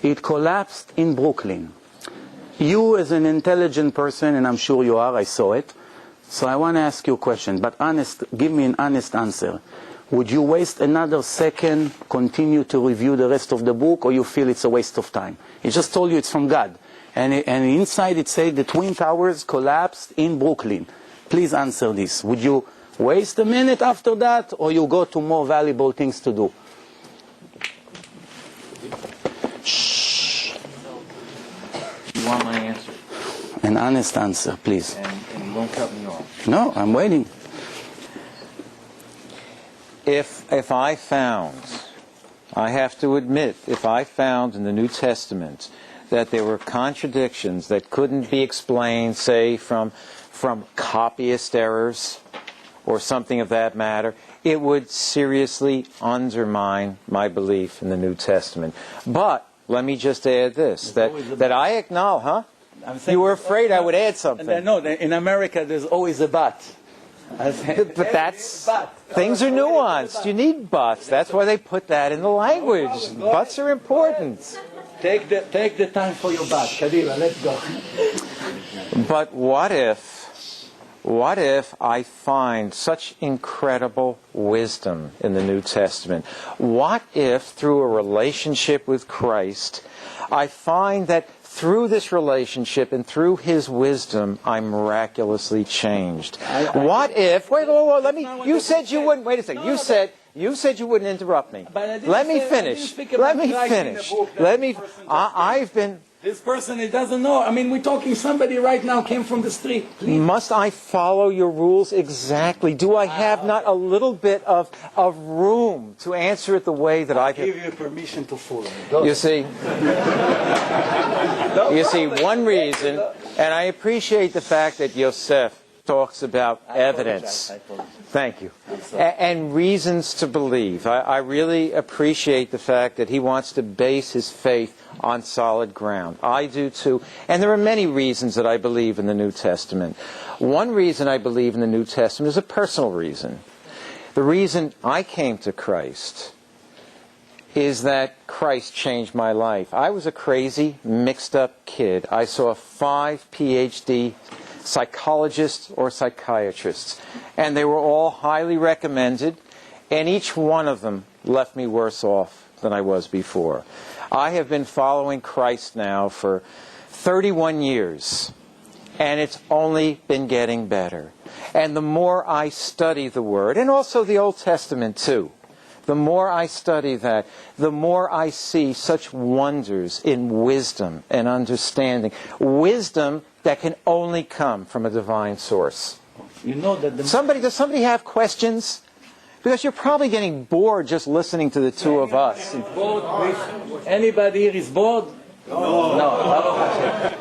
It collapsed in Brooklyn. You, as an intelligent person, and I'm sure you are, I saw it. So I want to ask you a question, but give me an honest answer. Would you waste another second, continue to review the rest of the book, or you feel it's a waste of time? He just told you it's from God. And inside it said the Twin Towers collapsed in Brooklyn. Please answer this. Would you waste a minute after that, or you go to more valuable things to do? Shh. You want my answer? An honest answer, please. And you won't cut me off. No, I'm waiting. If I found, I have to admit, if I found in the New Testament that there were contradictions that couldn't be explained, say, from copyist errors or something of that matter, it would seriously undermine my belief in the New Testament. But let me just add this, that I acknowledge, huh? You were afraid I would add something. No, in America there's always a but. But that's, things are nuanced. You need buts. That's why they put that in the language. Buts are important. Take the time for your but. Kadila, let's go. But what if I find such incredible wisdom in the New Testament? What if, through a relationship with Christ, I find that through this relationship and through His wisdom, I'm miraculously changed? What if? Wait, let me. You said you wouldn't. Wait a second. You said you wouldn't interrupt me. Let me finish. Let me finish. I've been This person, he doesn't know. I mean, we're talking somebody right now came from the street. Please. Must I follow your rules exactly? Do I have not a little bit of room to answer it the way that I can? Give you permission to follow. Go. You see, one reason, and I appreciate the fact that Yosef talks about evidence. Thank you. And reasons to believe. I really appreciate the fact that he wants to base his faith on solid ground. I do too. And there are many reasons that I believe in the New Testament. One reason I believe in the New Testament is a personal reason. The reason I came to Christ is that Christ changed my life. I was a crazy, mixed-up kid. I saw 5 PhD psychologists or psychiatrists, and they were all highly recommended, and each one of them left me worse off than I was before. I have been following Christ now for 31 years, and it's only been getting better. And the more I study the Word, and also the Old Testament too, the more I study that, the more I see such wonders in wisdom and understanding. Wisdom that can only come from a divine source. You know that does somebody have questions? Because you're probably getting bored just listening to the two of us. Anybody here is bored? No.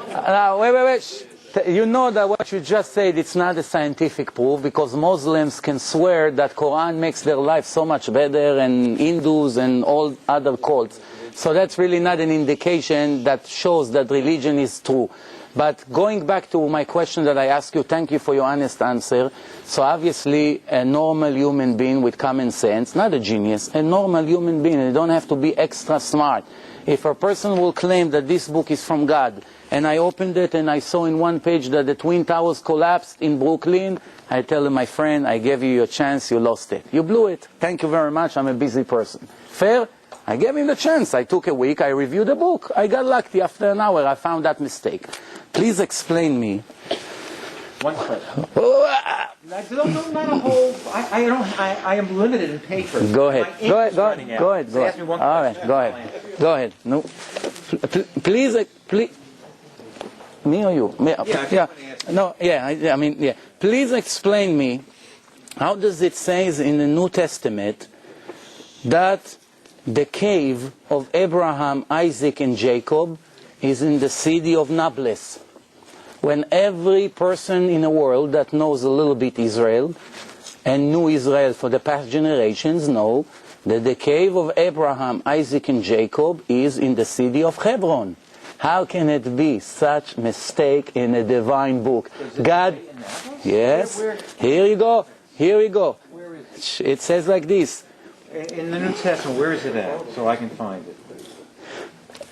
Now, wait. You know that what you just said, it's not a scientific proof, because Muslims can swear that Quran makes their life so much better, and Hindus and all other cults. So that's really not an indication that shows that religion is true. But going back to my question that I asked you, thank you for your honest answer. So obviously a normal human being with common sense, not a genius, a normal human being, you don't have to be extra smart. If a person will claim that this book is from God, and I opened it and I saw in one page that the Twin Towers collapsed in Brooklyn, I tell him, my friend, I gave you your chance, you lost it. You blew it. Thank you very much, I'm a busy person. Fair? I gave him the chance. I took a week, I reviewed the book. I got lucky. After an hour, I found that mistake. Please explain me. One question. Not a whole. I am limited in paper. Go ahead. Go ahead. Ask me one All question. right. Go ahead. No. Please. Me or you? Me. Yeah. No. Yeah. I mean. Yeah. Please explain me. How does it say in the New Testament that the cave of Abraham, Isaac, and Jacob is in the city of Nablus, when every person in the world that knows a little bit Israel and knew Israel for the past generations know that the cave of Abraham, Isaac, and Jacob is in the city of Hebron? How can it be such mistake in a divine book? God, yes, here you go. Where is it? It says like this. In the New Testament, where is it at? So I can find it.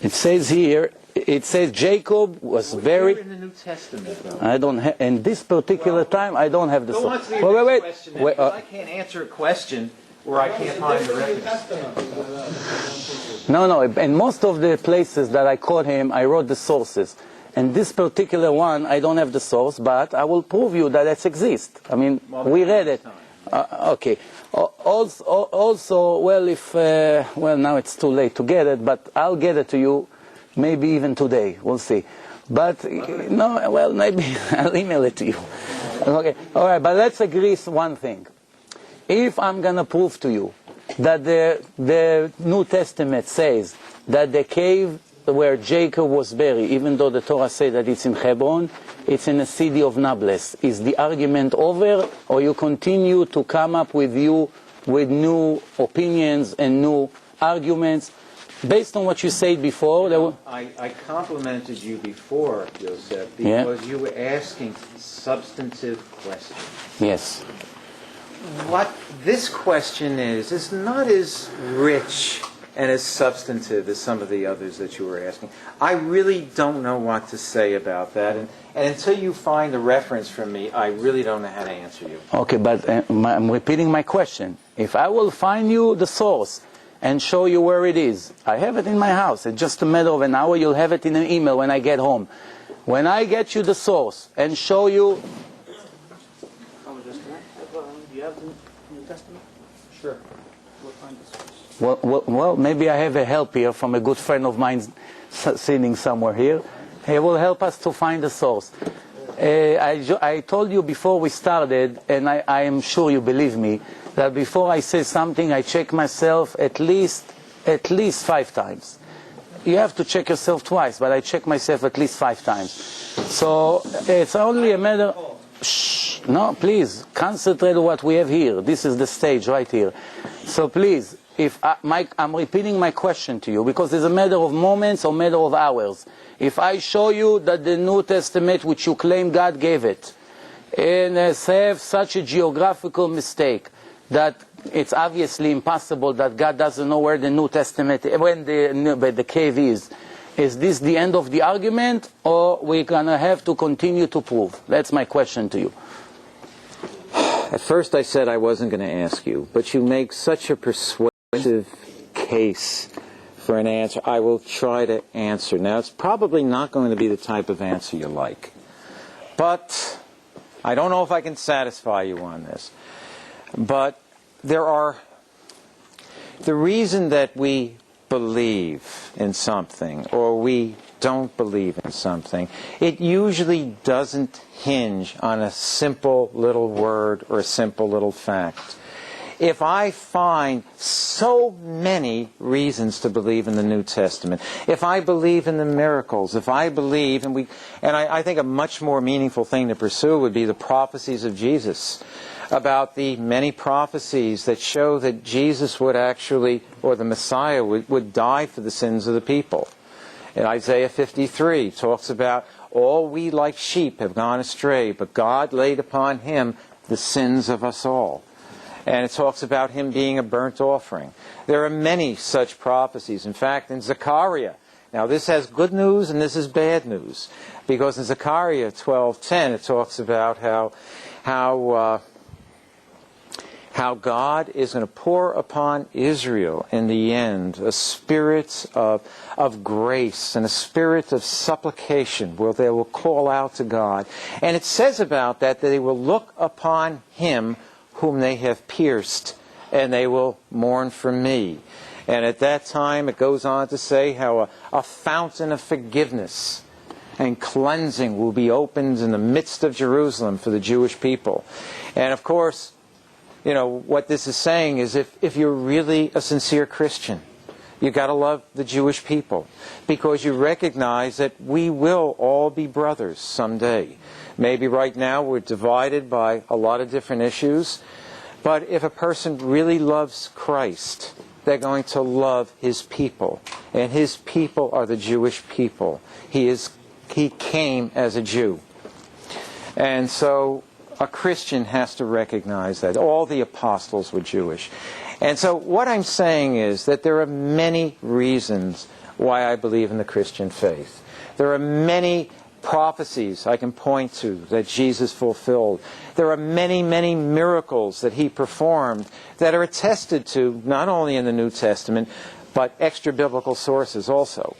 It says here, it says Jacob was very... Where in the New Testament, though? I don't have, in this particular time, I don't have the... Go on to your next question, because I can't answer a question where I can't find the reference. No, and most of the places that I caught him, I wrote the sources. And this particular one, I don't have the source, but I will prove you that it exists. I mean, we read it. Okay. Also, well, now it's too late to get it, but I'll get it to you, maybe even today. We'll see. But no, well, maybe I'll email it to you. Okay. All right. But let's agree one thing. If I'm gonna prove to you that the New Testament says that the cave where Jacob was buried, even though the Torah says that it's in Hebron, it's in the city of Nablus. Is the argument over, or you continue to come up with new opinions and new arguments based on what you said before? I complimented you before, Yosef, because you were asking substantive questions. Yes. What this question is not as rich and as substantive as some of the others that you were asking. I really don't know what to say about that, and until you find a reference from me, I really don't know how to answer you. Okay, but I'm repeating my question. If I will find you the source and show you where it is, I have it in my house. It's just a matter of an hour. You'll have it in an email when I get home. When I get you the source and show you... Do you have the New Testament? Sure. Well, maybe I have a help here from a good friend of mine sitting somewhere here. He will help us to find the source. I told you before we started, and I am sure you believe me, that before I say something, I check myself at least 5 times. You have to check yourself twice, but I check myself at least 5 times. So it's only a matter... Shh, no, please, concentrate on what we have here. This is the stage right here. So please, if I'm repeating my question to you, because it's a matter of moments or matter of hours. If I show you that the New Testament, which you claim God gave it, and have such a geographical mistake that it's obviously impossible that God doesn't know where the New Testament, when the cave is this the end of the argument, or we're going to have to continue to prove? That's my question to you. At first I said I wasn't going to ask you, but you make such a persuasive case for an answer. I will try to answer. Now, it's probably not going to be the type of answer you like, but I don't know if I can satisfy you on this. But the reason that we believe in something or we don't believe in something, it usually doesn't hinge on a simple little word or a simple little fact. If I find so many reasons to believe in the New Testament, if I believe in the miracles, if I believe, and I think a much more meaningful thing to pursue would be the prophecies of Jesus, about the many prophecies that show that Jesus would actually, or the Messiah would die for the sins of the people. In Isaiah 53, talks about all we like sheep have gone astray, but God laid upon him the sins of us all. And it talks about him being a burnt offering. There are many such prophecies. In fact, in Zechariah, now this has good news and this is bad news, because in Zechariah 12:10 it talks about how God is going to pour upon Israel in the end a spirit of grace and a spirit of supplication where they will call out to God. And it says about that they will look upon him whom they have pierced, and they will mourn for me. And at that time it goes on to say how a fountain of forgiveness and cleansing will be opened in the midst of Jerusalem for the Jewish people. And of course, you know, what this is saying is if you're really a sincere Christian, you've got to love the Jewish people, because you recognize that we will all be brothers someday. Maybe right now we're divided by a lot of different issues, but if a person really loves Christ, they're going to love his people, and his people are the Jewish people. He came as a Jew. And so a Christian has to recognize that. All the apostles were Jewish. And so what I'm saying is that there are many reasons why I believe in the Christian faith. There are many prophecies I can point to that Jesus fulfilled. There are many, many miracles that he performed that are attested to not only in the New Testament, but extra-biblical sources also.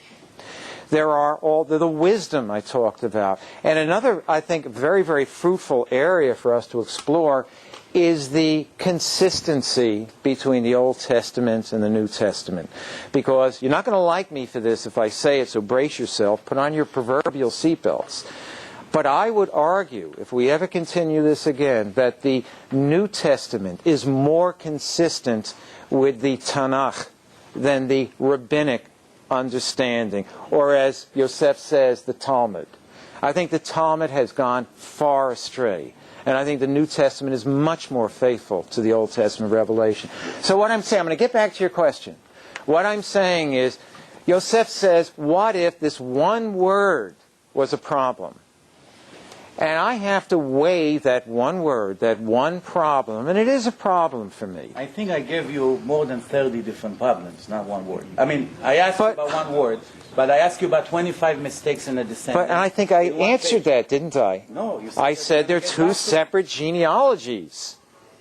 There are all the wisdom I talked about. And another, I think, very, very fruitful area for us to explore is the consistency between the Old Testament and the New Testament. Because you're not going to like me for this if I say it, so brace yourself, put on your proverbial seatbelts. But I would argue, if we ever continue this again, that the New Testament is more consistent with the Tanakh than the rabbinic understanding, or as Yosef says, the Talmud. I think the Talmud has gone far astray. And I think the New Testament is much more faithful to the Old Testament revelation. So what I'm saying, I'm going to get back to your question. What I'm saying is, Yosef says, what if this one word was a problem? And I have to weigh that one word, that one problem, and it is a problem for me. I think I gave you more than 30 different problems, not one word. I mean, I asked you about one word, but I asked you about 25 mistakes in a descendant. But I think I answered that, didn't I? No, you said I said they're two separate genealogies.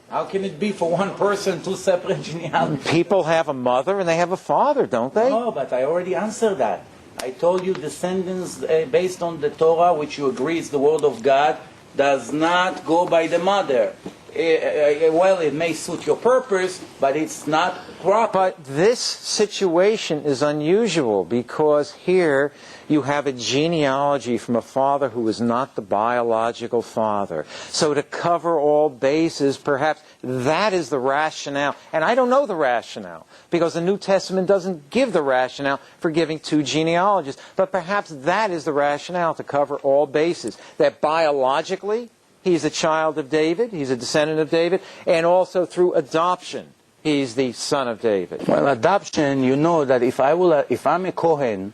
How can it be for one person two separate genealogies? People have a mother and they have a father, don't they? No, but I already answered that. I told you descendants based on the Torah, which you agree is the word of God, does not go by the mother. well, it may suit your purpose, but it's not proper. But this situation is unusual because here you have a genealogy from a father who is not the biological father. So to cover all bases, perhaps that is the rationale. And I don't know the rationale because the New Testament doesn't give the rationale for giving two genealogies. But perhaps that is the rationale to cover all bases. That biologically, he's a child of David, he's a descendant of David, and also through adoption, he's the son of David. Well, adoption, you know that if I'm a Kohen,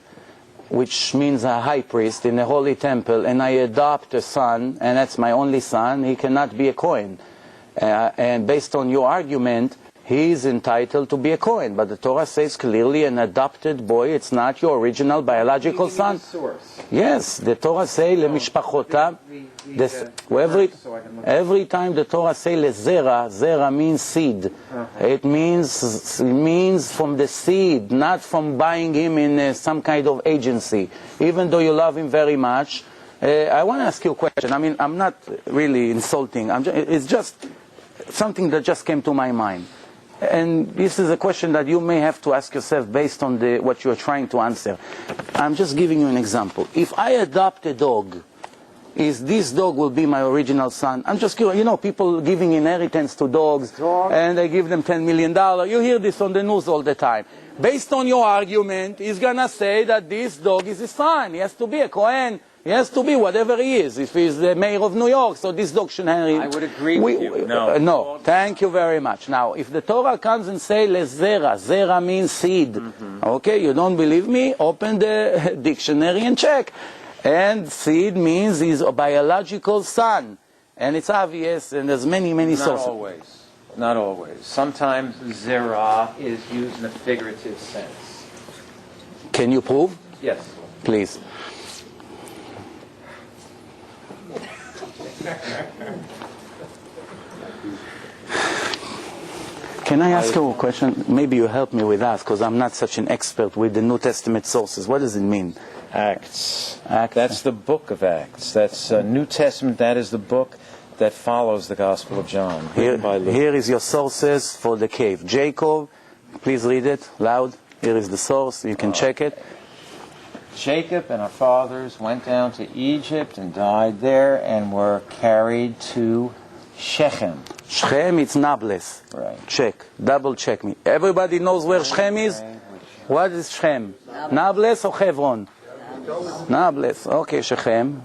which means a high priest in the Holy Temple, and I adopt a son, and that's my only son, he cannot be a Kohen. And based on your argument, he is entitled to be a Kohen. But the Torah says clearly an adopted boy, it's not your original biological son. Yes, the Torah says, lemishpachotav. Every time the Torah says lezera, zera means seed. It means from the seed, not from buying him in some kind of agency. Even though you love him very much. I want to ask you a question. I mean, I'm not really insulting. It's just something that just came to my mind. And this is a question that you may have to ask yourself based on what you're trying to answer. I'm just giving you an example. If I adopt a dog, is this dog will be my original son? I'm just curious. You know, people giving inheritance to dogs, and they give them $10 million. You hear this on the news all the time. Based on your argument, he's going to say that this dog is his son. He has to be a Kohen. He has to be whatever he is. If he's the mayor of New York, so this dog should inherit. I would agree with you. No. No. Thank you very much. Now, if the Torah comes and say lezera, zera means seed. Okay, you don't believe me? Open the dictionary and check. And seed means he's a biological son. And it's obvious, and there's many sources. Not always. Not always. Sometimes zera is used in a figurative sense. Can you prove? Yes. Please. Can I ask you a question? Maybe you help me with that, because I'm not such an expert with the New Testament sources. What does it mean? Acts. That's the book of Acts. That's New Testament. That is the book that follows the Gospel of John. Here is your sources for the cave. Jacob, please read it loud. Here is the source. You can check it. Jacob and our fathers went down to Egypt and died there and were carried to Shechem. Shechem, it's Nablus. Right. Check. Double check me. Everybody knows where Shechem is? What is Shechem? Nablus or Hebron? Nablus. Okay, Shechem.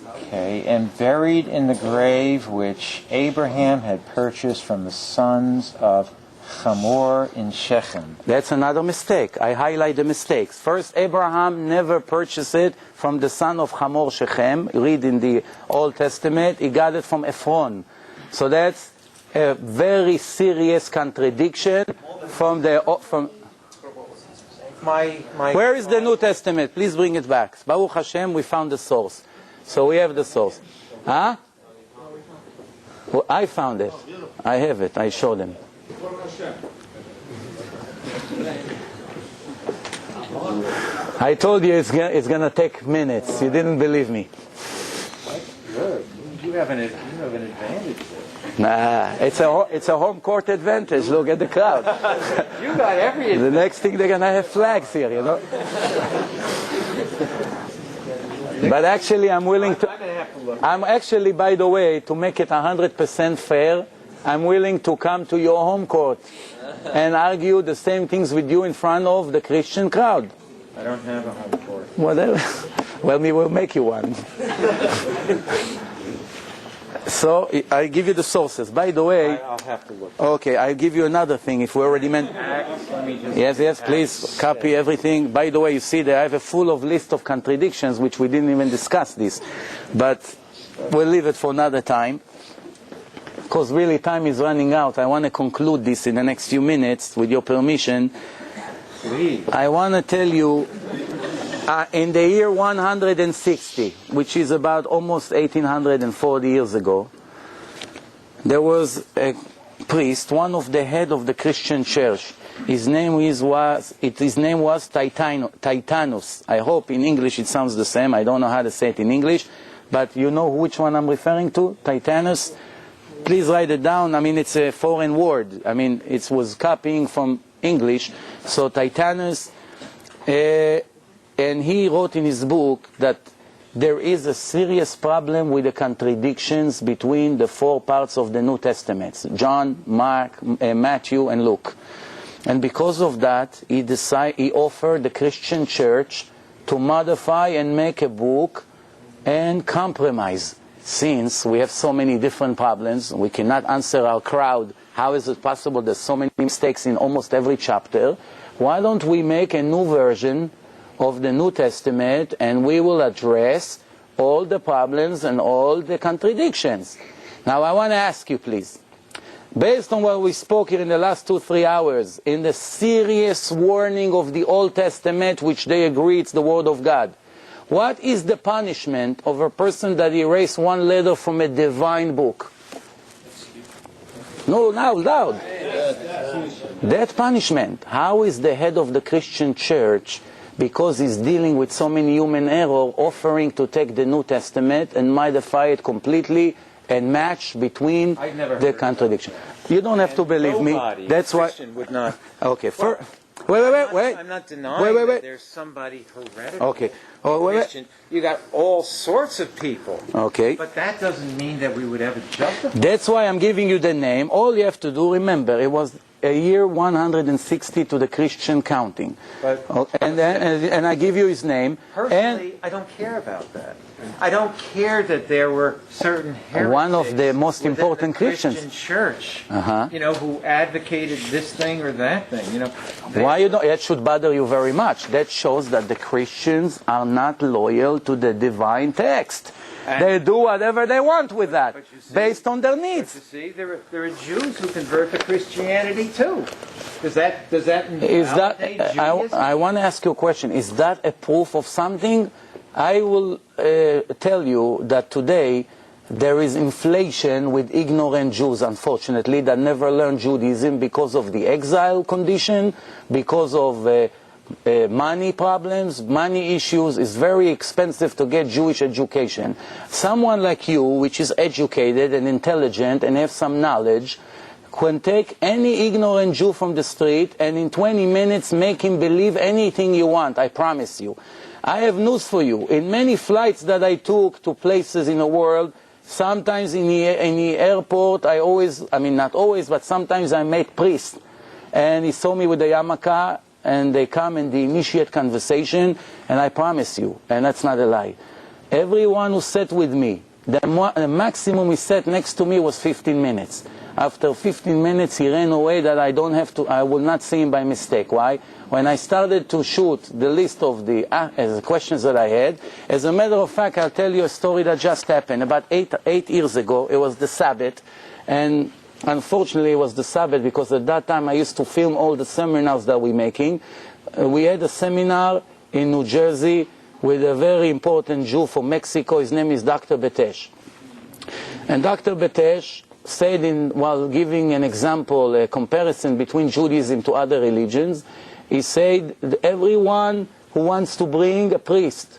Okay, and buried in the grave which Abraham had purchased from the sons of Hamor in Shechem. That's another mistake. I highlight the mistakes. First, Abraham never purchased it from the son of Hamor Shechem. Read in the Old Testament. He got it from Ephron. So that's a very serious contradiction from the... Where is the New Testament? Please bring it back. Baruch Hashem, we found the source. So we have the source. Huh? Well, I found it. I have it. I showed them. I told you it's going to take minutes. You didn't believe me. Good. You have an advantage there. Nah, it's a home court advantage. Look at the crowd. You got everything. The next thing they're going to have flags here, you know. But actually, I'm willing to. I'm actually, by the way, to make it 100% fair, I'm willing to come to your home court and argue the same things with you in front of the Christian crowd. I don't have a home court. Whatever. Well, we will make you one. So, I'll give you the sources. By the way... I'll have to look. Okay, I'll give you another thing if we already meant... Yes, please copy everything. By the way, you see that I have a full of list of contradictions, which we didn't even discuss this. But we'll leave it for another time. Because really time is running out. I want to conclude this in the next few minutes, with your permission. Please. I want to tell you... in the year 160, which is about almost 1840 years ago, there was a priest, one of the head of the Christian church. His name was Titanus. I hope in English it sounds the same. I don't know how to say it in English. but you know which one I'm referring to? Titanus? Please write it down. I mean, it's a foreign word. I mean, it was copying from English. So Titanus, and he wrote in his book that there is a serious problem with the contradictions between the 4 parts of the New Testament: John, Mark, Matthew, and Luke. And because of that, he offered the Christian church to modify and make a book and compromise. Since we have so many different problems, we cannot answer our crowd, how is it possible there's so many mistakes in almost every chapter? Why don't we make a new version of the New Testament, and we will address all the problems and all the contradictions. Now I want to ask you, please, based on what we spoke here in the last 2-3 hours, in the serious warning of the Old Testament, which they agree it's the Word of God, what is the punishment of a person that erased 1 letter from a divine book? No, loud. That punishment. How is the head of the Christian church, because he's dealing with so many human error, offering to take the New Testament and modify it completely and match between the contradiction? You don't have to believe me. That's why. Would not. Okay. Wait. I'm not denying that there's somebody heretical. Okay. Christian. You got all sorts of people. Okay. But that doesn't mean that we would ever justify. That's why I'm giving you the name. All you have to do, remember, it was a year 160 to the Christian counting. But, and I give you his name. Personally, I don't care about that. I don't care that there were certain heretics one of the most important the Christians, Christian church, who advocated this thing or that thing. Why you don't? That should bother you very much. That shows that the Christians are not loyal to the divine text. They do whatever they want with that, based on their needs. But you see, there are Jews who convert to Christianity too. Does that invalidate Judaism? I want to ask you a question. Is that a proof of something? I will tell you that today there is inflation with ignorant Jews, unfortunately, that never learned Judaism because of the exile condition, because of money problems, money issues. It's very expensive to get Jewish education. Someone like you, which is educated and intelligent and have some knowledge, can take any ignorant Jew from the street and in 20 minutes make him believe anything you want, I promise you. I have news for you. In many flights that I took to places in the world, sometimes in the airport, not always, but sometimes I met priests. And he saw me with the yarmulke, and they come and they initiate conversation, and I promise you, and that's not a lie, everyone who sat with me, the maximum he sat next to me was 15 minutes. After 15 minutes, he ran away that I will not see him by mistake. Why? When I started to shoot the list of the questions that I had, as a matter of fact, I'll tell you a story that just happened. About 8 years ago, it was the Sabbath, and unfortunately it was the Sabbath because at that time I used to film all the seminars that we're making. We had a seminar in New Jersey with a very important Jew from Mexico. His name is Dr. Betesh. And Dr. Betesh said, while giving an example, a comparison between Judaism to other religions, he said, everyone who wants to bring a priest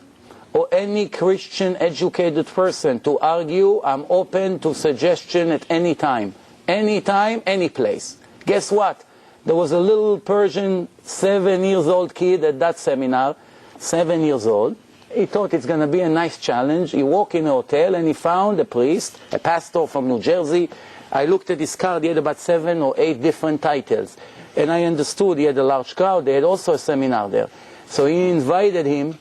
or any Christian educated person to argue, I'm open to suggestion at any time, any place. Guess what? There was a little Persian 7-year-old kid at that seminar, 7 years old. He thought it's going to be a nice challenge. He walked in a hotel and he found a priest, a pastor from New Jersey. I looked at his card. He had about 7 or 8 different titles. And I understood he had a large crowd. They had also a seminar there. So he invited him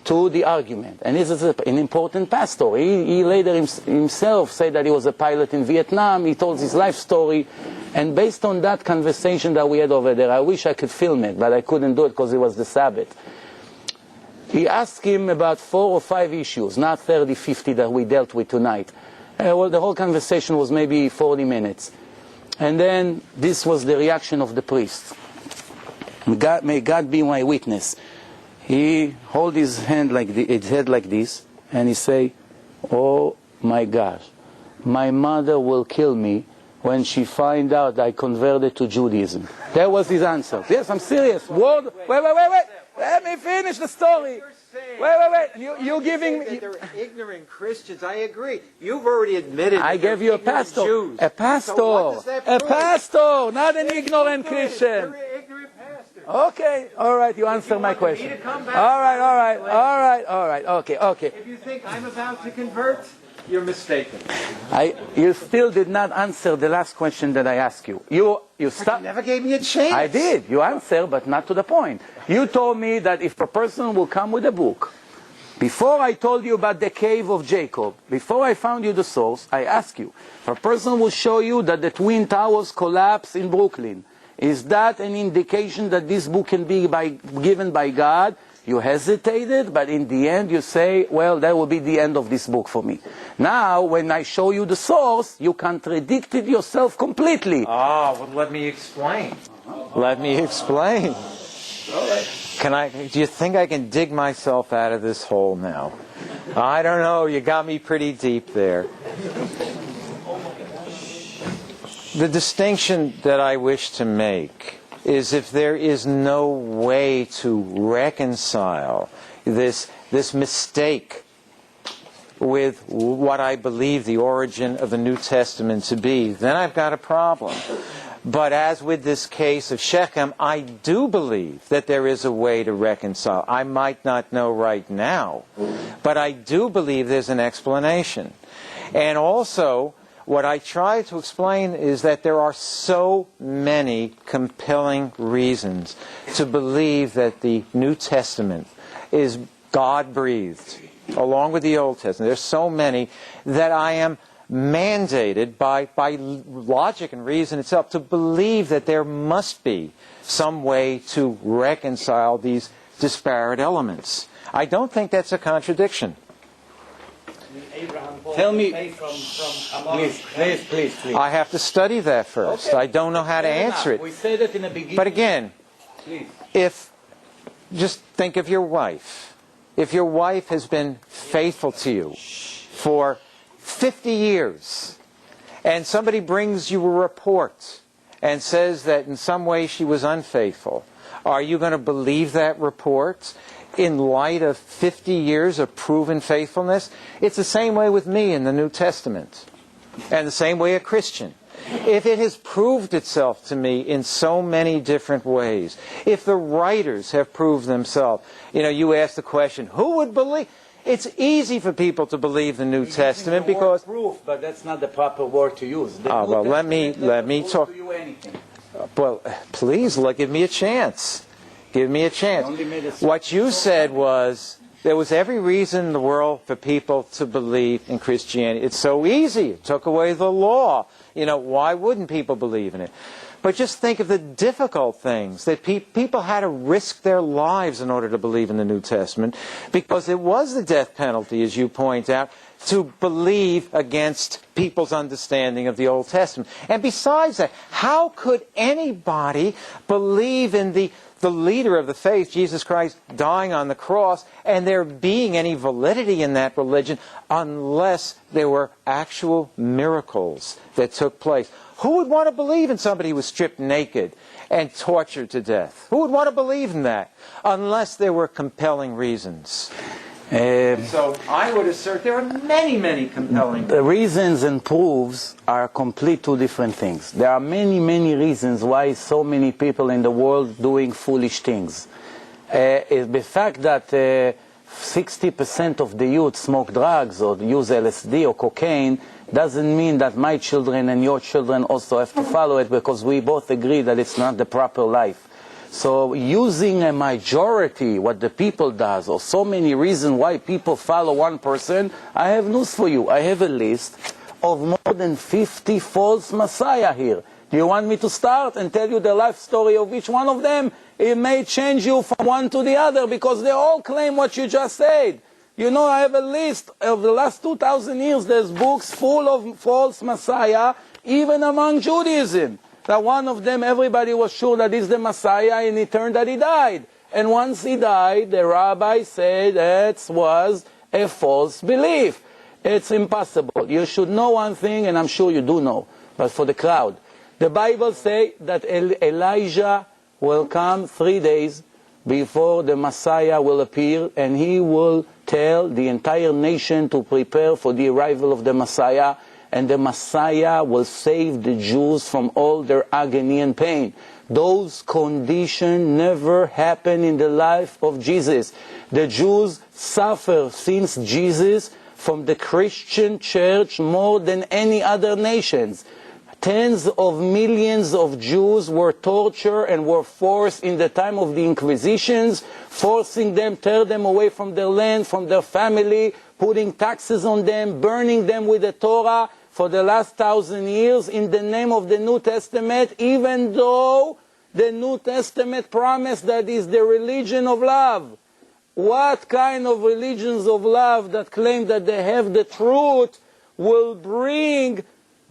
to the argument. And this is an important pastor. He later himself said that he was a pilot in Vietnam. He told his life story. And based on that conversation that we had over there, I wish I could film it, but I couldn't do it because it was the Sabbath. He asked him about 4 or 5 issues, not 30, 50 that we dealt with tonight. The whole conversation was maybe 40 minutes. And then this was the reaction of the priest. May God be my witness. He hold his head like this, and he say, "Oh my gosh, my mother will kill me when she find out I converted to Judaism." That was his answer. Yes, I'm serious. Wait. Let me finish the story. Wait. You're giving me... They're ignorant Christians. I agree. You've already admitted. I gave you a pastor. Jews. A pastor. So what does that A prove? pastor, not an ignorant Christian. You're an ignorant pastor. Okay, all right, you answer my want me question. to come back All right, okay. If you think I'm about to convert, you're mistaken. You still did not answer the last question that I asked you. You You stopped. never gave me a chance. I did. You answered, but not to the point. You told me that if a person will come with a book, before I told you about the cave of Jacob, before I found you the source, I asked you, if a person will show you that the Twin Towers collapsed in Brooklyn, is that an indication that this book can be given by God? You hesitated, but in the end you say, well, that will be the end of this book for me. Now, when I show you the source, you contradicted yourself completely. Well, let me explain. Let me explain. Do you think I can dig myself out of this hole now? I don't know. You got me pretty deep there. The distinction that I wish to make is if there is no way to reconcile this mistake with what I believe the origin of the New Testament to be, then I've got a problem. But as with this case of Shechem, I do believe that there is a way to reconcile. I might not know right now, but I do believe there's an explanation. And also, what I try to explain is that there are so many compelling reasons to believe that the New Testament is God-breathed, along with the Old Testament. There's so many that I am mandated by logic and reason itself to believe that there must be some way to reconcile these disparate elements. I don't think that's a contradiction. Tell me, please. I have to study that first. Okay. I don't know how to answer it. We said it in the beginning. But again, just think of your wife. If your wife has been faithful to you for 50 years, and somebody brings you a report and says that in some way she was unfaithful, are you going to believe that report in light of 50 years of proven faithfulness? It's the same way with me in the New Testament, and the same way a Christian. If it has proved itself to me in so many different ways, if the writers have proved themselves, you ask the question, who would believe? It's easy for people to believe the New Testament because proof, but that's not the proper word to use. Well, let me talk. To you anything. Well, please, give me a chance. Give me a chance. What you said was there was every reason in the world for people to believe in Christianity. It's so easy. It took away the law. Why wouldn't people believe in it? But just think of the difficult things that people had to risk their lives in order to believe in the New Testament, because it was the death penalty, as you point out, to believe against people's understanding of the Old Testament. And besides that, how could anybody believe in the leader of the faith, Jesus Christ, dying on the cross, and there being any validity in that religion unless there were actual miracles that took place? Who would want to believe in somebody who was stripped naked and tortured to death? Who would want to believe in that unless there were compelling reasons? So I would assert there are many, many compelling reasons. The reasons and proofs are complete two different things. There are many, many reasons why so many people in the world doing foolish things. The fact that 60% of the youth smoke drugs or use LSD or cocaine doesn't mean that my children and your children also have to follow it, because we both agree that it's not the proper life. So using a majority, what the people does, or so many reasons why people follow one person, I have news for you. I have a list of more than 50 false messiah here. Do you want me to start and tell you the life story of each one of them? It may change you from one to the other, because they all claim what you just said. I have a list of the last 2,000 years. There's books full of false messiah, even among Judaism. That one of them, everybody was sure that he's the Messiah, and it turned that he died. And once he died, the rabbi said that was a false belief. It's impossible. You should know one thing, and I'm sure you do know, but for the crowd. The Bible says that Elijah will come 3 days before the Messiah will appear, and he will tell the entire nation to prepare for the arrival of the Messiah, and the Messiah will save the Jews from all their agony and pain. Those conditions never happened in the life of Jesus. The Jews suffer since Jesus from the Christian church more than any other nations. Tens of millions of Jews were tortured and were forced in the time of the Inquisitions, forcing them, tear them away from their land, from their family, putting taxes on them, burning them with the Torah for the last 1,000 years in the name of the New Testament, even though the New Testament promised that is the religion of love. What kind of religions of love that claim that they have the truth will bring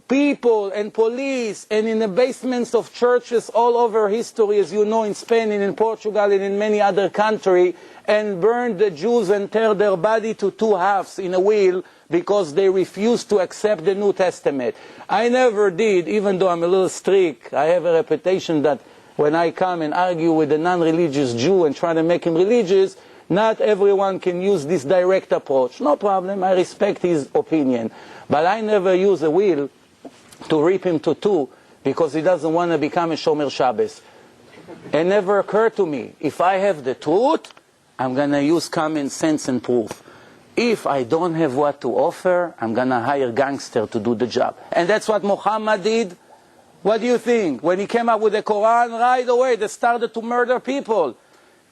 people and police and in the basements of churches all over history, as you know, in Spain and in Portugal and in many other countries, and burn the Jews and tear their body to two halves in a wheel because they refused to accept the New Testament? I never did, even though I'm a little strict. I have a reputation that when I come and argue with a non-religious Jew and try to make him religious, not everyone can use this direct approach. No problem, I respect his opinion. But I never use a wheel to rip him to two because he doesn't want to become a Shomer Shabbos. It never occurred to me. If I have the truth, I'm going to use common sense and proof. If I don't have what to offer, I'm going to hire gangster to do the job. And that's what Muhammad did. What do you think? When he came up with the Quran, right away they started to murder people.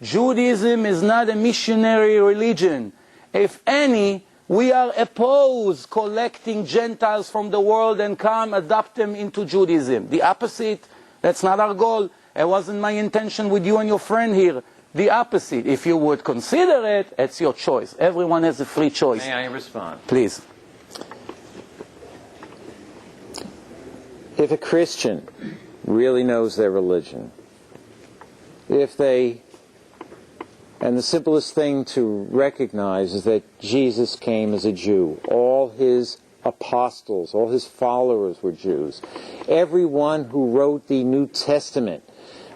Judaism is not a missionary religion. If any, we are opposed collecting Gentiles from the world and come adopt them into Judaism. The opposite, that's not our goal. It wasn't my intention with you and your friend here. The opposite. If you would consider it, it's your choice. Everyone has a free choice. May I respond? Please. If a Christian really knows their religion, and the simplest thing to recognize is that Jesus came as a Jew. All his apostles, all his followers were Jews. Everyone who wrote the New Testament,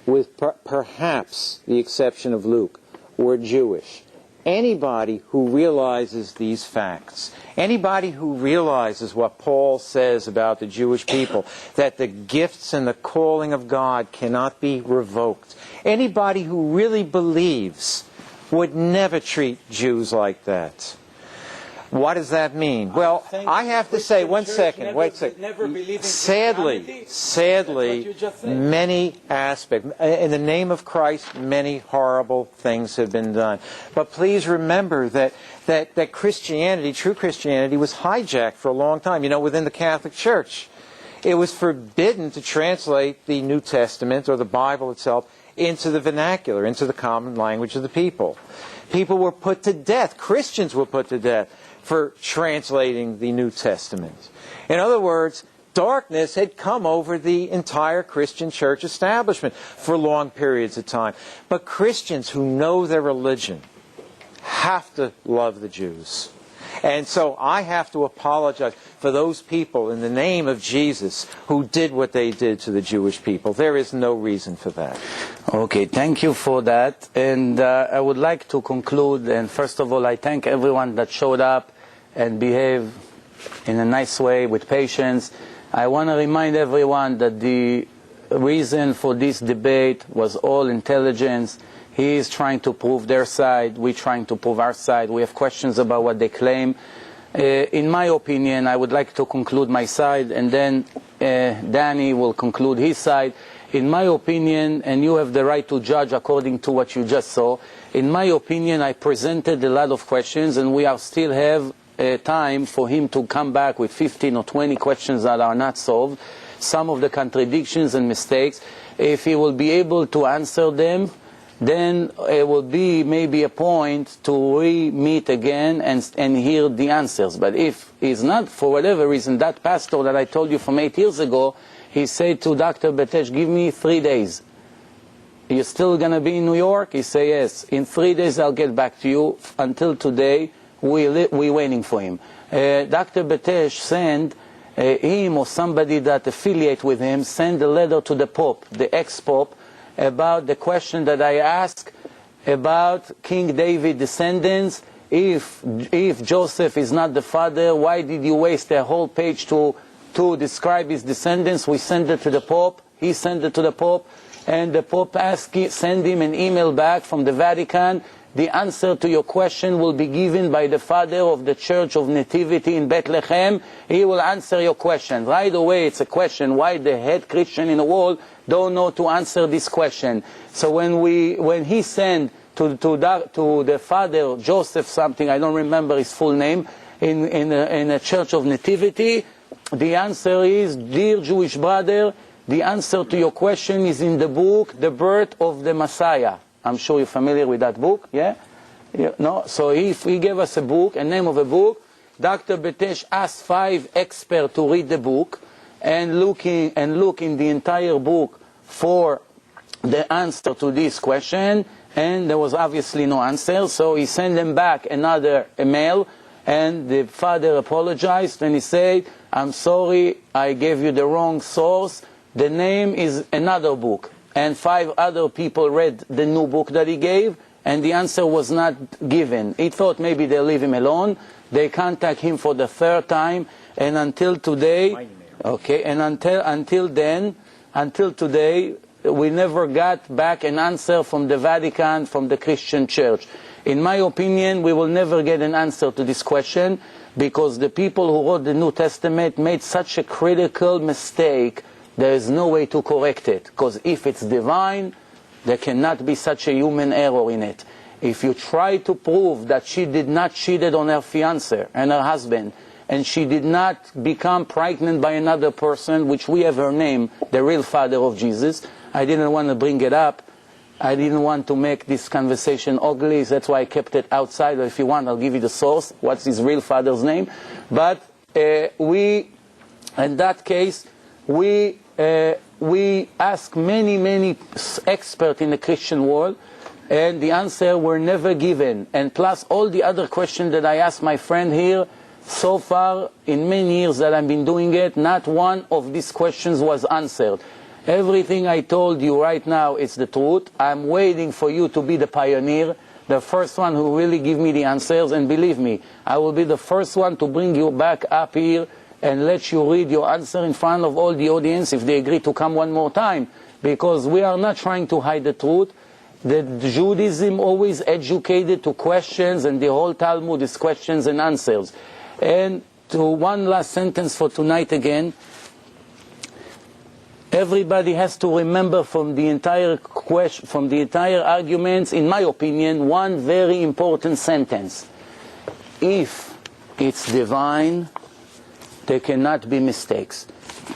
with perhaps the exception of Luke, were Jewish. Anybody who realizes these facts, anybody who realizes what Paul says about the Jewish people, that the gifts and the calling of God cannot be revoked, anybody who really believes would never treat Jews like that. What does that mean? Well, I have to say, one second, wait a second. Sadly, many aspects, in the name of Christ, many horrible things have been done. But please remember that Christianity, true Christianity, was hijacked for a long time. You know, within the Catholic Church, it was forbidden to translate the New Testament or the Bible itself into the vernacular, into the common language of the people. People were put to death. Christians were put to death for translating the New Testament. In other words, darkness had come over the entire Christian church establishment for long periods of time. But Christians who know their religion have to love the Jews. And so I have to apologize for those people in the name of Jesus who did what they did to the Jewish people. There is no reason for that. Okay, thank you for that. And I would like to conclude. And first of all, I thank everyone that showed up and behaved in a nice way with patience. I want to remind everyone that the reason for this debate was all intelligence. He is trying to prove their side, we're trying to prove our side. We have questions about what they claim. In my opinion, I would like to conclude my side, and then Danny will conclude his side. In my opinion, and you have the right to judge according to what you just saw, in my opinion, I presented a lot of questions, and we still have time for him to come back with 15 or 20 questions that are not solved, some of the contradictions and mistakes. If he will be able to answer them, then it will be maybe a point to re-meet again and hear the answers. But if he's not, for whatever reason, that pastor that I told you from 8 years ago, he said to Dr. Betesh, give me 3 days. You're still going to be in New York? He said, yes. In 3 days I'll get back to you. Until today, we're waiting for him. Dr. Betesh sent him or somebody that affiliate with him, send a letter to the Pope, the ex-Pope, about the question that I asked about King David descendants. If Joseph is not the father, why did you waste a whole page to describe his descendants? We sent it to the Pope. He sent it to the Pope. And the Pope send him an email back from the Vatican. The answer to your question will be given by the father of the Church of Nativity in Bethlehem. He will answer your question. Right away, it's a question why the head Christian in the world don't know to answer this question. So when he sent to the father Joseph something, I don't remember his full name, in a Church of Nativity, the answer is, dear Jewish brother, the answer to your question is in the book, The Birth of the Messiah. I'm sure you're familiar with that book, yeah? No? So he gave us a book, a name of a book. Dr. Betesh asked 5 experts to read the book and look in the entire book for the answer to this question, and there was obviously no answer, so he sent them back another email, and the father apologized, and he said, I'm sorry, I gave you the wrong source. The name is another book. And 5 other people read the new book that he gave, and the answer was not given. He thought maybe they'll leave him alone. They contact him for the 3rd time, and until today, okay, and until today, we never got back an answer from the Vatican, from the Christian Church. In my opinion, we will never get an answer to this question, because the people who wrote the New Testament made such a critical mistake. There is no way to correct it, because if it's divine, there cannot be such a human error in it. If you try to prove that she did not cheated on her fiancé and her husband, and she did not become pregnant by another person, which we have her name, the real father of Jesus, I didn't want to bring it up. I didn't want to make this conversation ugly, that's why I kept it outside. Or if you want, I'll give you the source, what's his real father's name. But in that case, we asked many experts in the Christian world, and the answer were never given. And plus all the other questions that I asked my friend here, so far in many years that I've been doing it, not one of these questions was answered. Everything I told you right now is the truth. I'm waiting for you to be the pioneer, the first one who really give me the answers, and believe me, I will be the first one to bring you back up here and let you read your answer in front of all the audience if they agree to come one more time. Because we are not trying to hide the truth. The Judaism always educated to questions, and the whole Talmud is questions and answers. And to one last sentence for tonight again, everybody has to remember from the entire question, from the entire arguments, in my opinion, one very important sentence. If it's divine, there cannot be mistakes.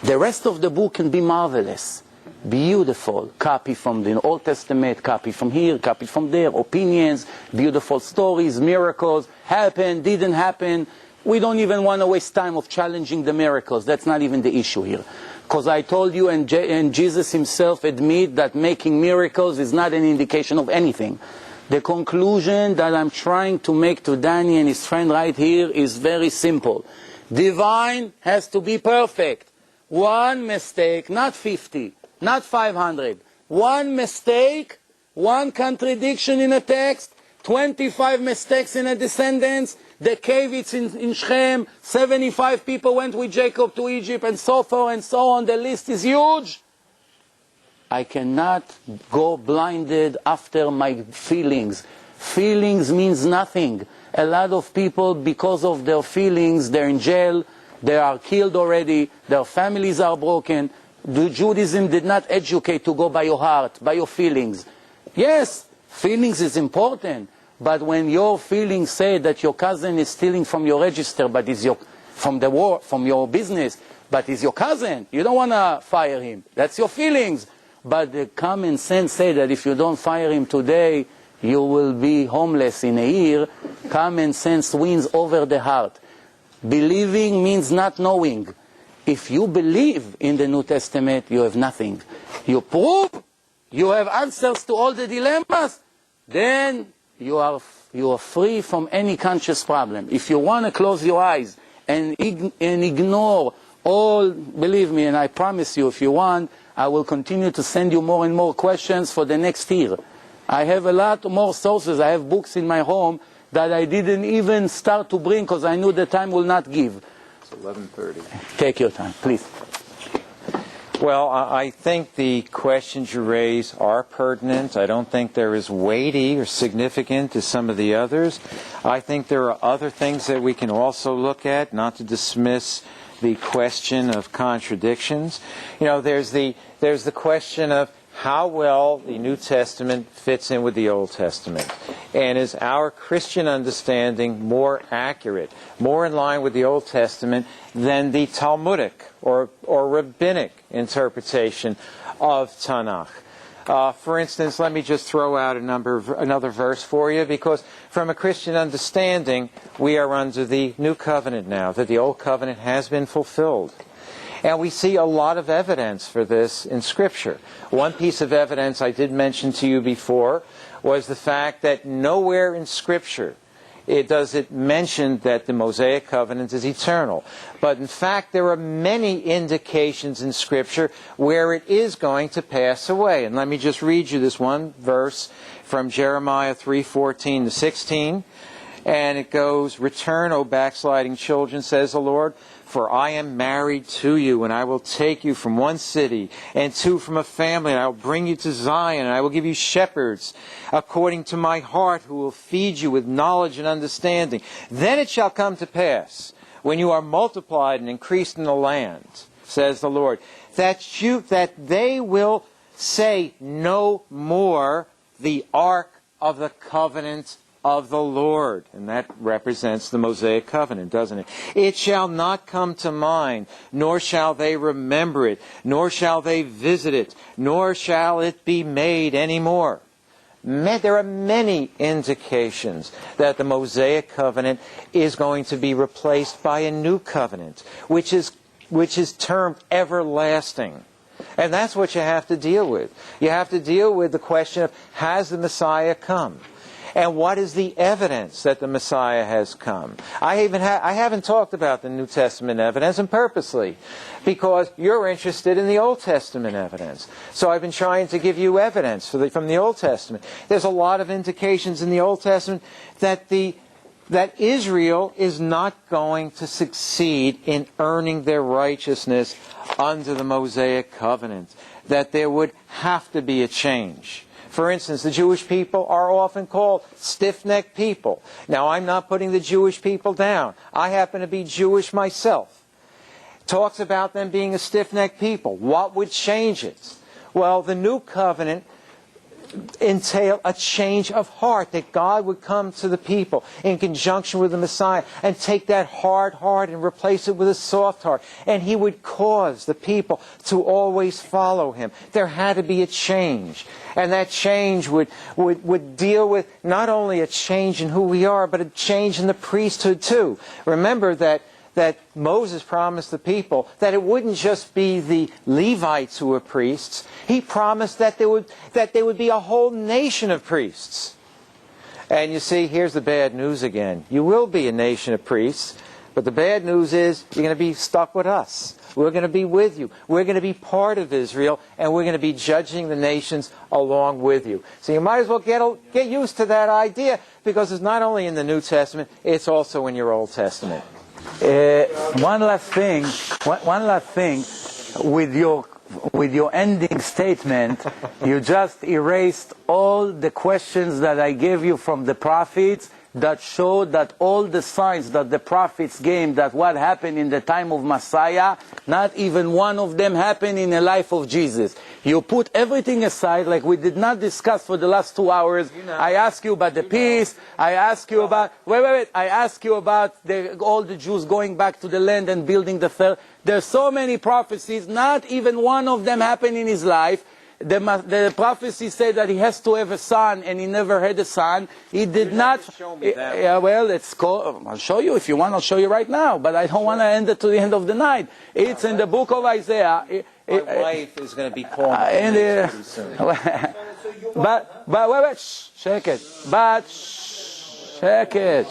The rest of the book can be marvelous, beautiful, copy from the Old Testament, copy from here, copy from there, opinions, beautiful stories, miracles, happened, didn't happen. We don't even want to waste time of challenging the miracles. That's not even the issue here. Because I told you, and Jesus himself admit that making miracles is not an indication of anything. The conclusion that I'm trying to make to Danny and his friend right here is very simple. Divine has to be perfect. One mistake, not 50, not 500. One mistake, one contradiction in a text, 25 mistakes in a descendants, the cave it's in Shechem, 75 people went with Jacob to Egypt, and so forth and so on. The list is huge. I cannot go blinded after my feelings. Feelings means nothing. A lot of people, because of their feelings, they're in jail, they are killed already, their families are broken. Judaism did not educate to go by your heart, by your feelings. Yes, feelings is important, but when your feelings say that your cousin is stealing from your register, but is from your business, but is your cousin, you don't want to fire him. That's your feelings. But the common sense say that if you don't fire him today, you will be homeless in a year. Common sense wins over the heart. Believing means not knowing. If you believe in the New Testament, you have nothing. You prove you have answers to all the dilemmas, then you are free from any conscious problem. If you want to close your eyes and ignore all, believe me, and I promise you, if you want, I will continue to send you more and more questions for the next year. I have a lot more sources. I have books in my home that I didn't even start to bring because I knew the time will not give. It's 11:30. Take your time, please. Well, I think the questions you raise are pertinent. I don't think they're as weighty or significant as some of the others. I think there are other things that we can also look at, not to dismiss the question of contradictions. You know, there's the question of how well the New Testament fits in with the Old Testament. And is our Christian understanding more accurate, more in line with the Old Testament than the Talmudic or rabbinic interpretation of Tanakh? For instance, let me just throw out another verse for you, because from a Christian understanding, we are under the New Covenant now, that the Old Covenant has been fulfilled. And we see a lot of evidence for this in Scripture. One piece of evidence I did mention to you before was the fact that nowhere in Scripture does it mention that the Mosaic covenant is eternal. But in fact, there are many indications in Scripture where it is going to pass away. And let me just read you this one verse from Jeremiah 3:14-16. And it goes, "Return, O backsliding children, says the Lord, for I am married to you, and I will take you from one city and two from a family, and I will bring you to Zion, and I will give you shepherds according to my heart, who will feed you with knowledge and understanding. Then it shall come to pass, when you are multiplied and increased in the land, says the Lord, that they will say no more, the ark of the covenant of the Lord." And that represents the Mosaic covenant, doesn't it? "It shall not come to mind, nor shall they remember it, nor shall they visit it, nor shall it be made any more." There are many indications that the Mosaic covenant is going to be replaced by a new covenant, which is termed everlasting. And that's what you have to deal with. You have to deal with the question of, has the Messiah come? And what is the evidence that the Messiah has come? I haven't talked about the New Testament evidence, and purposely, because you're interested in the Old Testament evidence. So I've been trying to give you evidence from the Old Testament. There's a lot of indications in the Old Testament that Israel is not going to succeed in earning their righteousness under the Mosaic covenant, that there would have to be a change. For instance, the Jewish people are often called stiff-necked people. Now, I'm not putting the Jewish people down. I happen to be Jewish myself. Talks about them being a stiff-necked people. What would change it? Well, the new covenant entail a change of heart, that God would come to the people in conjunction with the Messiah and take that hard heart and replace it with a soft heart, and He would cause the people to always follow Him. There had to be a change, and that change would deal with not only a change in who we are, but a change in the priesthood too. Remember that Moses promised the people that it wouldn't just be the Levites who were priests. He promised that there would be a whole nation of priests. And you see, here's the bad news again. You will be a nation of priests, but the bad news is you're going to be stuck with us. We're going to be with you. We're going to be part of Israel, and we're going to be judging the nations along with you. So you might as well get used to that idea, because it's not only in the New Testament, it's also in your Old Testament. One last thing with your ending statement. You just erased all the questions that I gave you from the prophets that showed that all the signs that the prophets gave, that what happened in the time of Messiah, not even one of them happened in the life of Jesus. You put everything aside, like we did not discuss for the last 2 hours. I asked you about the peace. I asked you about, I asked you about all the Jews going back to the land and building the third. There's so many prophecies, not even one of them happened in his life. The prophecy said that he has to have a son, and he never had a son. He did not. Show me that. Yeah, well, I'll show you if you want. I'll show you right now. But I don't want to end it to the end of the night. It's in the book of Isaiah. My wife is going to be calling me pretty soon. But wait, check it. Check it.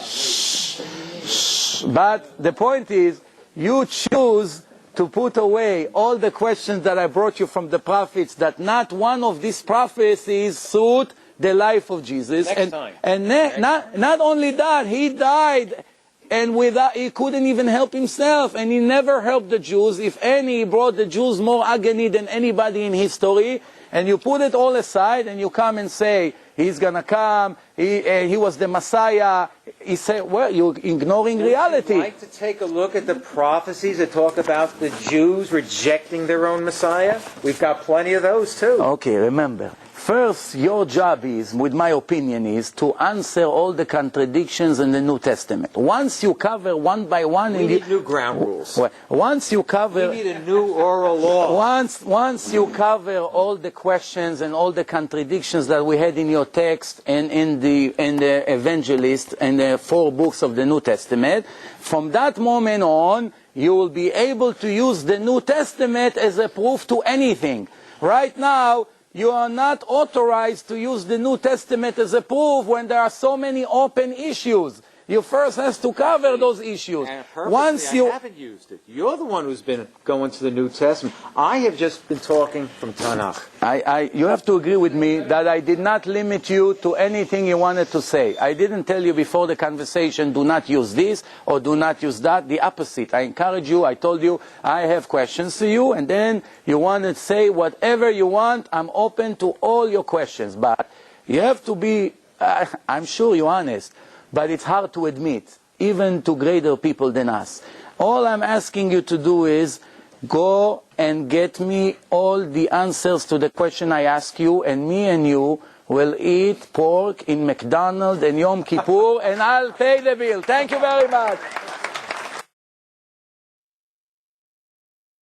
But the point is, you choose to put away all the questions that I brought you from the prophets, that not one of these prophecies suit the life of Jesus. Next time. And not only that, he died, and he couldn't even help himself, and he never helped the Jews. If any, he brought the Jews more agony than anybody in history. And you put it all aside, and you come and say, he's going to come, he was the Messiah. He said, well, you're ignoring reality. Would you like to take a look at the prophecies that talk about the Jews rejecting their own Messiah? We've got plenty of those too. Okay, remember. First, your job is, with my opinion, is to answer all the contradictions in the New Testament. Once you cover one by one... We need new ground rules. Once you cover... We need a new oral law. Once you cover all the questions and all the contradictions that we had in your text and in the evangelist and the 4 books of the New Testament, from that moment on, you will be able to use the New Testament as a proof to anything. Right now, you are not authorized to use the New Testament as a proof when there are so many open issues. You first have to cover those issues. And purposely, I haven't used it. You're the one who's been going to the New Testament. I have just been talking from Tanakh. You have to agree with me that I did not limit you to anything you wanted to say. I didn't tell you before the conversation, do not use this or do not use that. The opposite. I encourage you. I told you I have questions to you, and then you want to say whatever you want. I'm open to all your questions. But you have to be, I'm sure you're honest, but it's hard to admit, even to greater people than us. All I'm asking you to do is go and get me all the answers to the question I ask you, and me and you will eat pork in McDonald's and Yom Kippur, and I'll pay the bill. Thank you very much.